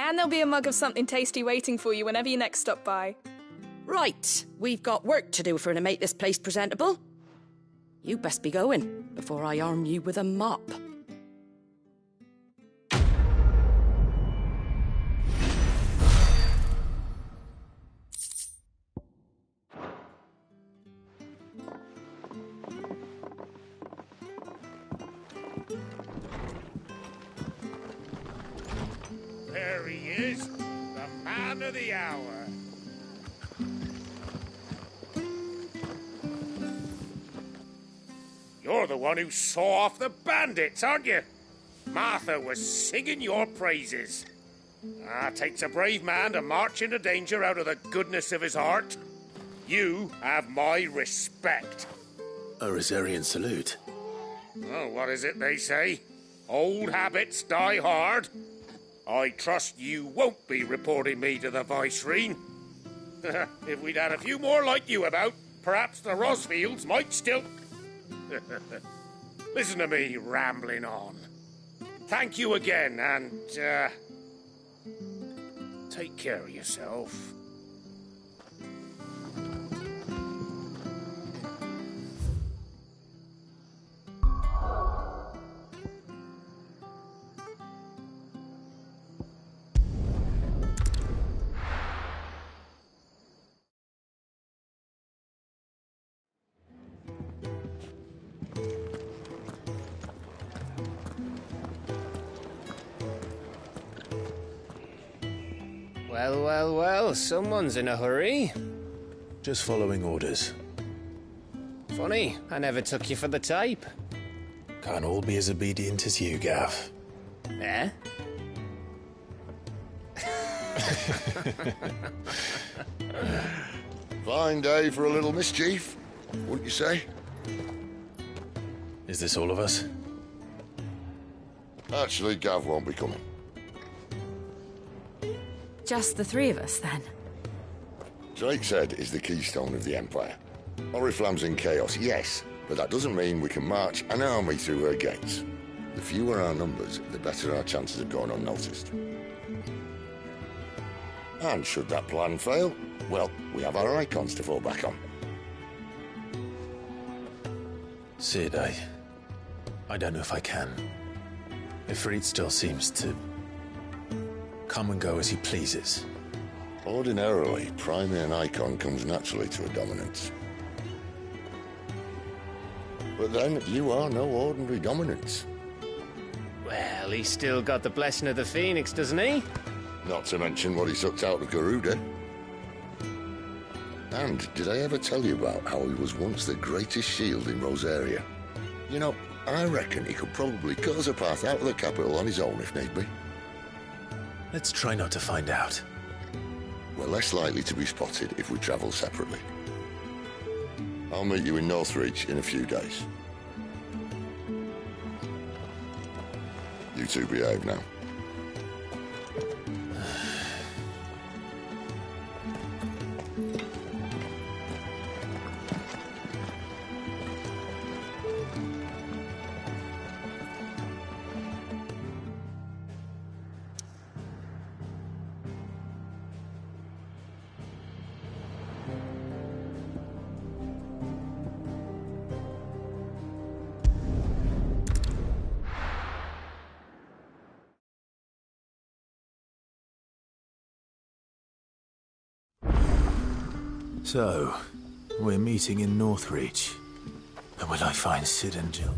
And there'll be a mug of something tasty waiting for you whenever you next stop by. Right, we've got work to do for to make this place presentable. You best be going before I arm you with a mop. There he is, the man of the hour. You're the one who saw off the bandits, aren't you? Martha was singing your praises. Takes a brave man to march into danger out of the goodness of his heart. You have my respect. A Rosarian salute. Oh, what is it they say? Old habits die hard. I trust you won't be reporting me to the Viceroy. If we'd had a few more like you about, perhaps the Rosfields might still... Listen to me rambling on. Thank you again, and, take care of yourself. Well, well, well, someone's in a hurry. Just following orders. Funny, I never took you for the type. Can't all be as obedient as you, Gav. Eh? Fine day for a little mischief, wouldn't you say? Is this all of us? Actually, Gav won't be coming. Just the three of us, then? Drake's Head is the keystone of the Empire. Oriflamme's in chaos, yes, but that doesn't mean we can march an army through her gates. The fewer our numbers, the better our chances of going unnoticed. And should that plan fail, well, we have our icons to fall back on. Sid, I don't know if I can. Ifrit still seems to come and go as he pleases. Ordinarily, priming an icon comes naturally to a dominance. But then, you are no ordinary dominance. Well, he's still got the blessing of the Phoenix, doesn't he? Not to mention what he sucked out of Garuda. And did I ever tell you about how he was once the greatest shield in Rosaria? You know, I reckon he could probably cut us a path out of the capital on his own if need be. Let's try not to find out. We're less likely to be spotted if we travel separately. I'll meet you in Northreach in a few days. You two behave now. So, we're meeting in Northreach. And will I find Sid and Jill?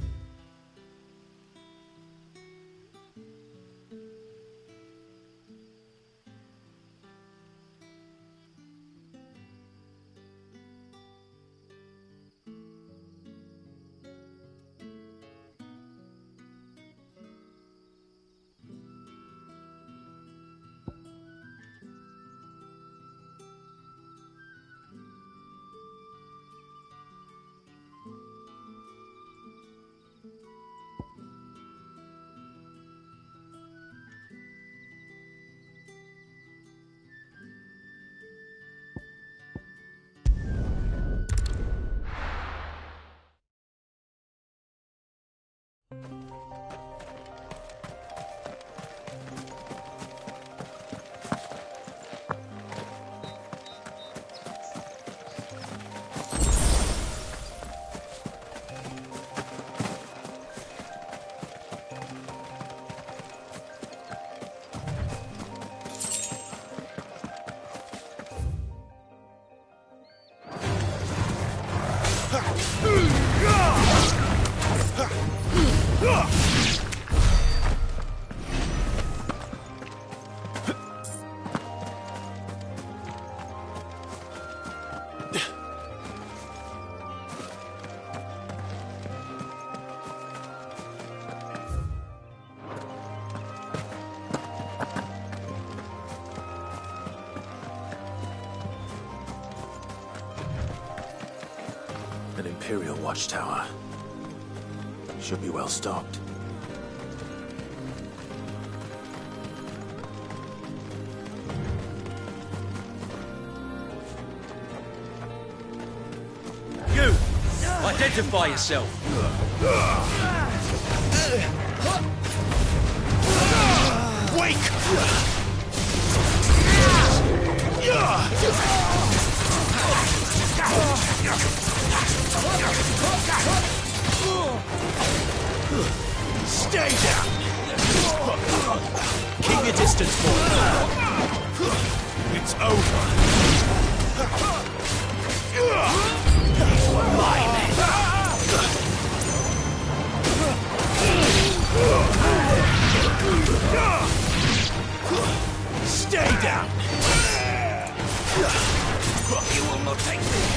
An Imperial watchtower. Should be well stocked. You! Identify yourself! Wake! Stay down! Keep your distance, boy. It's over. These were my men. Stay down! You will not take this!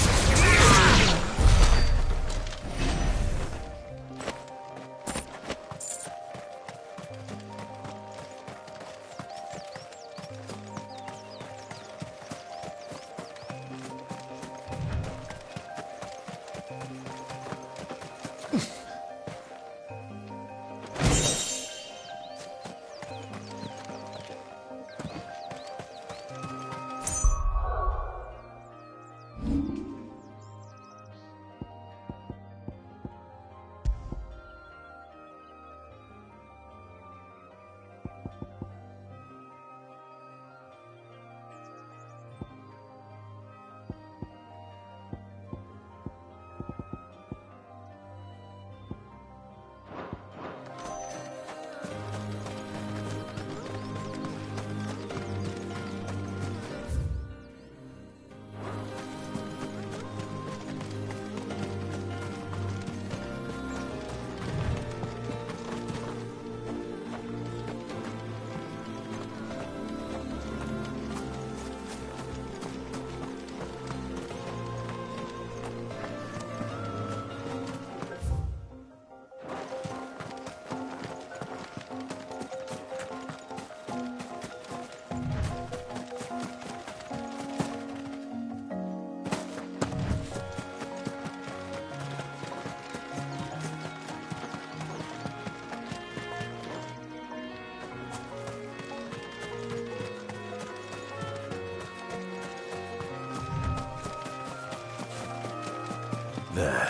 There.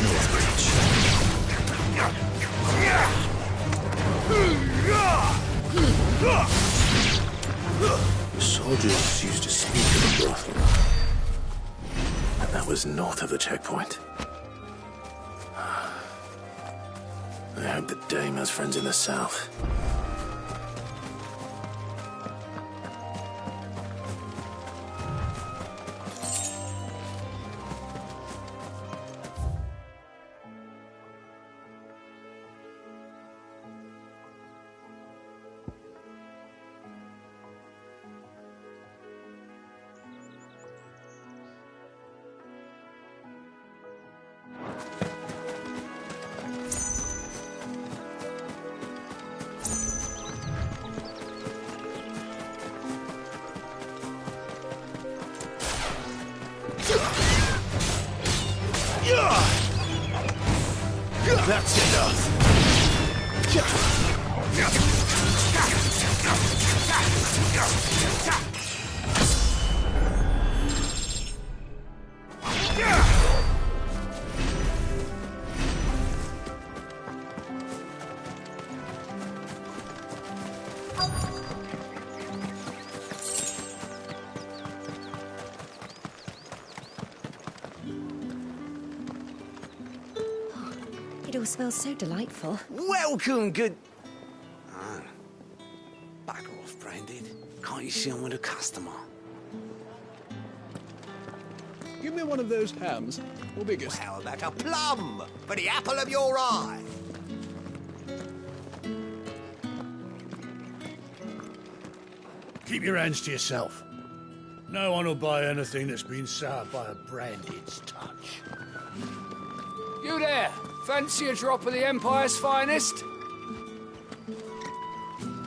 North Breach. The soldiers used to speak of a brothel. And that was north of the checkpoint. I hope the dame has friends in the south. That's enough. It all smells so delightful. Welcome, good... Ah. Back off, Branded. Can't you see I'm with a customer? Give me one of those hams, or biggest. How about a plum for the apple of your eye? Keep your hands to yourself. No one will buy anything that's been soured by a branded's touch. You there! Fancy a drop of the Empire's finest?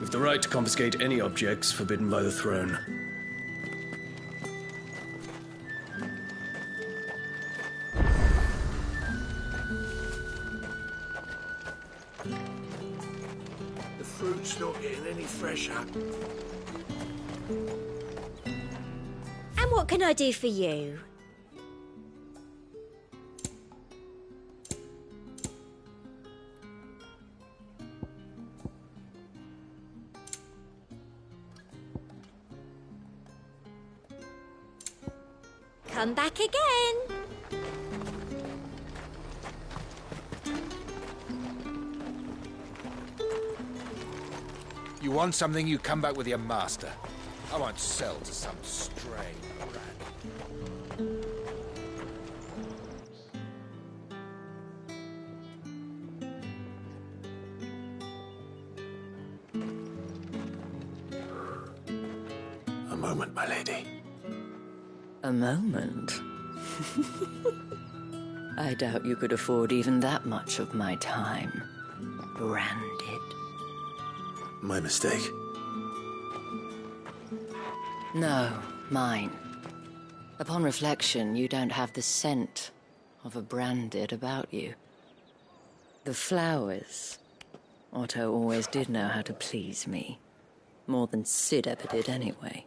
With the right to confiscate any objects forbidden by the throne. The fruit's not getting any fresher. And what can I do for you? Come back again. You want something, you come back with your master. I won't sell to some stray brat. A moment, my lady. A moment? I doubt you could afford even that much of my time. Branded. My mistake. No, mine. Upon reflection, you don't have the scent of a branded about you. The flowers. Otto always did know how to please me. More than Sid ever did anyway.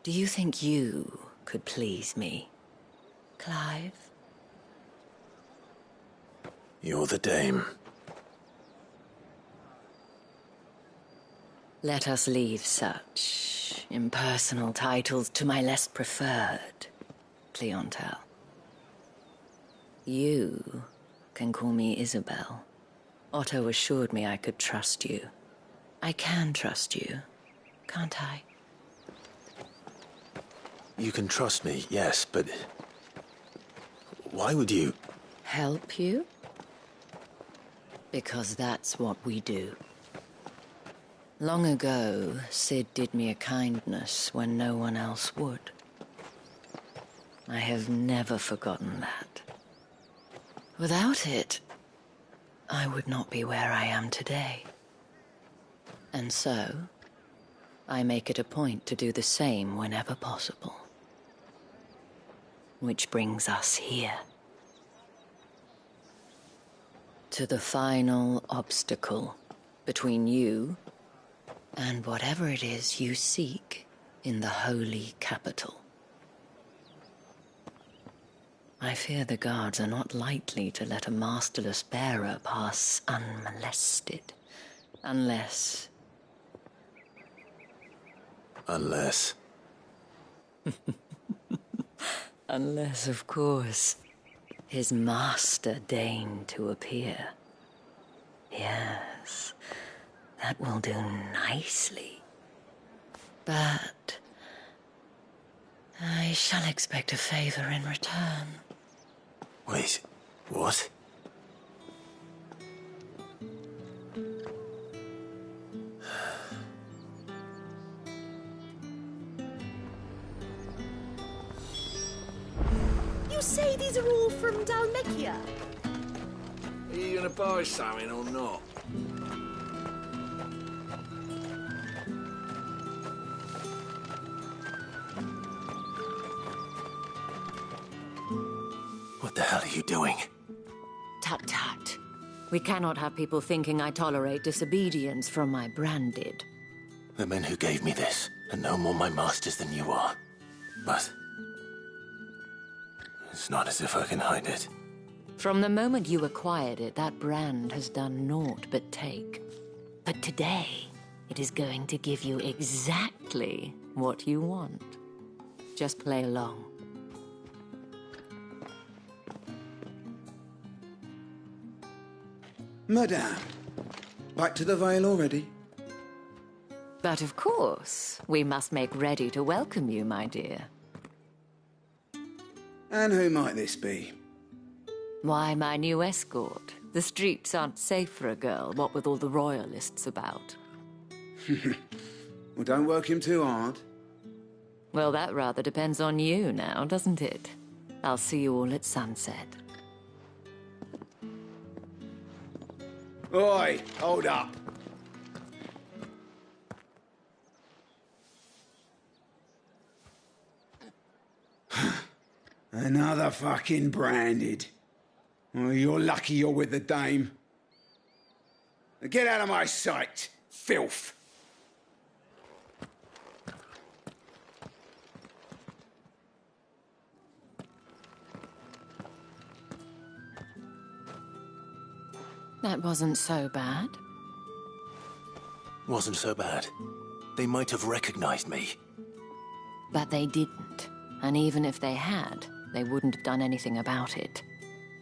Do you think you could please me, Clive? You're the dame. Let us leave such impersonal titles to my less preferred clientele. You can call me Isabel. Otto assured me I could trust you. I can trust you, can't I? You can trust me, yes, but why would you? Help you? Because that's what we do. Long ago, Sid did me a kindness when no one else would. I have never forgotten that. Without it, I would not be where I am today. And so, I make it a point to do the same whenever possible. Which brings us here. To the final obstacle between you and whatever it is you seek in the holy capital. I fear the guards are not likely to let a masterless bearer pass unmolested. Unless... Unless, of course, his master deigned to appear. Yes, that will do nicely. But I shall expect a favor in return. Wait, what? You say these are all from Dalmekia? Are you gonna buy something or not? What the hell are you doing? Tut tut. We cannot have people thinking I tolerate disobedience from my branded. The men who gave me this are no more my masters than you are. But it's not as if I can hide it. From the moment you acquired it, that brand has done naught but take. But today, it is going to give you exactly what you want. Just play along. Madame, back to the Vale already? But of course, we must make ready to welcome you, my dear. And who might this be? Why, my new escort. The streets aren't safe for a girl, what with all the royalists about. Well, don't work him too hard. Well, that rather depends on you now, doesn't it? I'll see you all at sunset. Oi, hold up. Another fucking branded. Well, you're lucky you're with the dame. Now get out of my sight, filth. That wasn't so bad. Wasn't so bad. They might have recognized me. But they didn't. And even if they had, they wouldn't have done anything about it.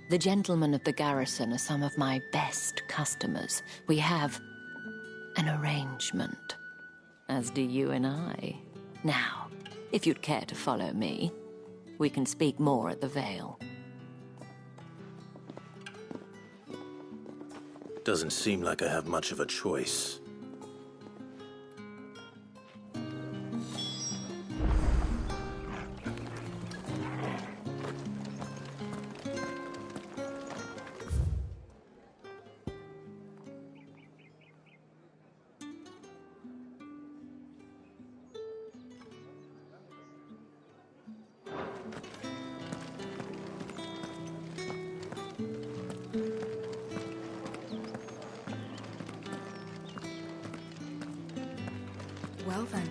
The gentlemen of the garrison are some of my best customers. We have an arrangement, as do you and I. Now, if you'd care to follow me, we can speak more at the Vale. Doesn't seem like I have much of a choice. Well then,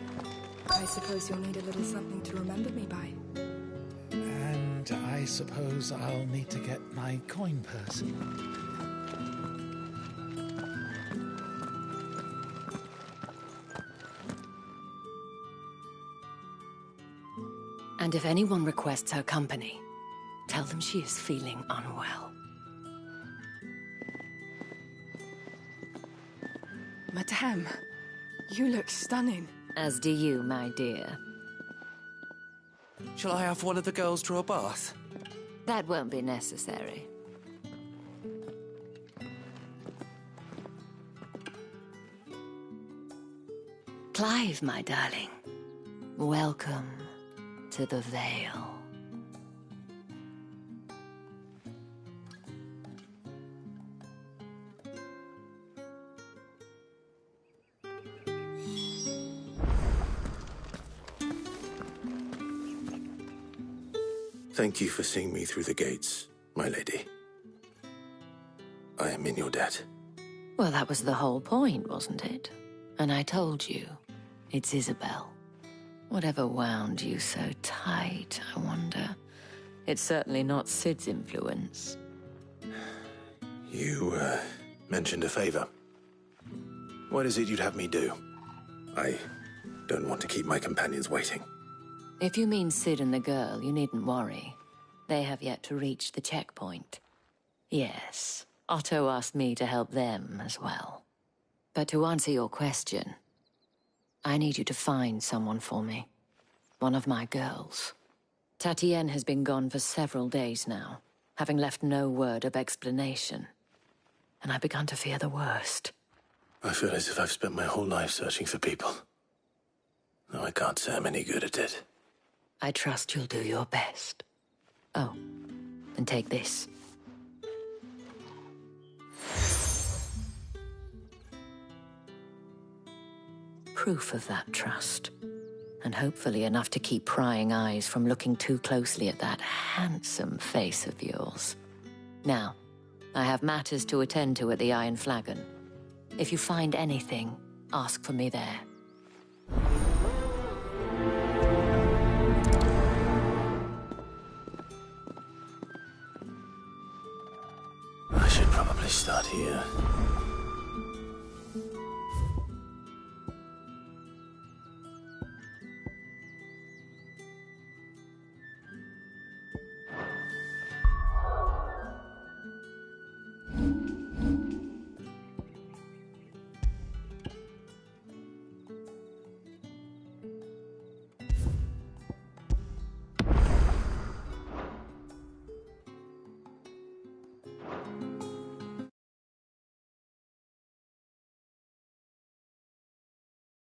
I suppose you'll need a little something to remember me by. And I suppose I'll need to get my coin purse. And if anyone requests her company, tell them she is feeling unwell. Madame, you look stunning. As do you, my dear. Shall I have one of the girls draw a bath? That won't be necessary. Clive, my darling. Welcome to the Vale. Thank you for seeing me through the gates, my lady. I am in your debt. Well, that was the whole point, wasn't it? And I told you, it's Isabel. Whatever wound you so tight, I wonder. It's certainly not Sid's influence. You, mentioned a favor. What is it you'd have me do? I don't want to keep my companions waiting. If you mean Sid and the girl, you needn't worry. They have yet to reach the checkpoint. Yes, Otto asked me to help them as well. But to answer your question, I need you to find someone for me. One of my girls. Tatienne has been gone for several days now, having left no word of explanation. And I've begun to fear the worst. I feel as if I've spent my whole life searching for people. Though I can't say I'm any good at it. I trust you'll do your best. Oh, and take this. Proof of that trust. And hopefully enough to keep prying eyes from looking too closely at that handsome face of yours. Now, I have matters to attend to at the Iron Flagon. If you find anything, ask for me there. I should probably start here.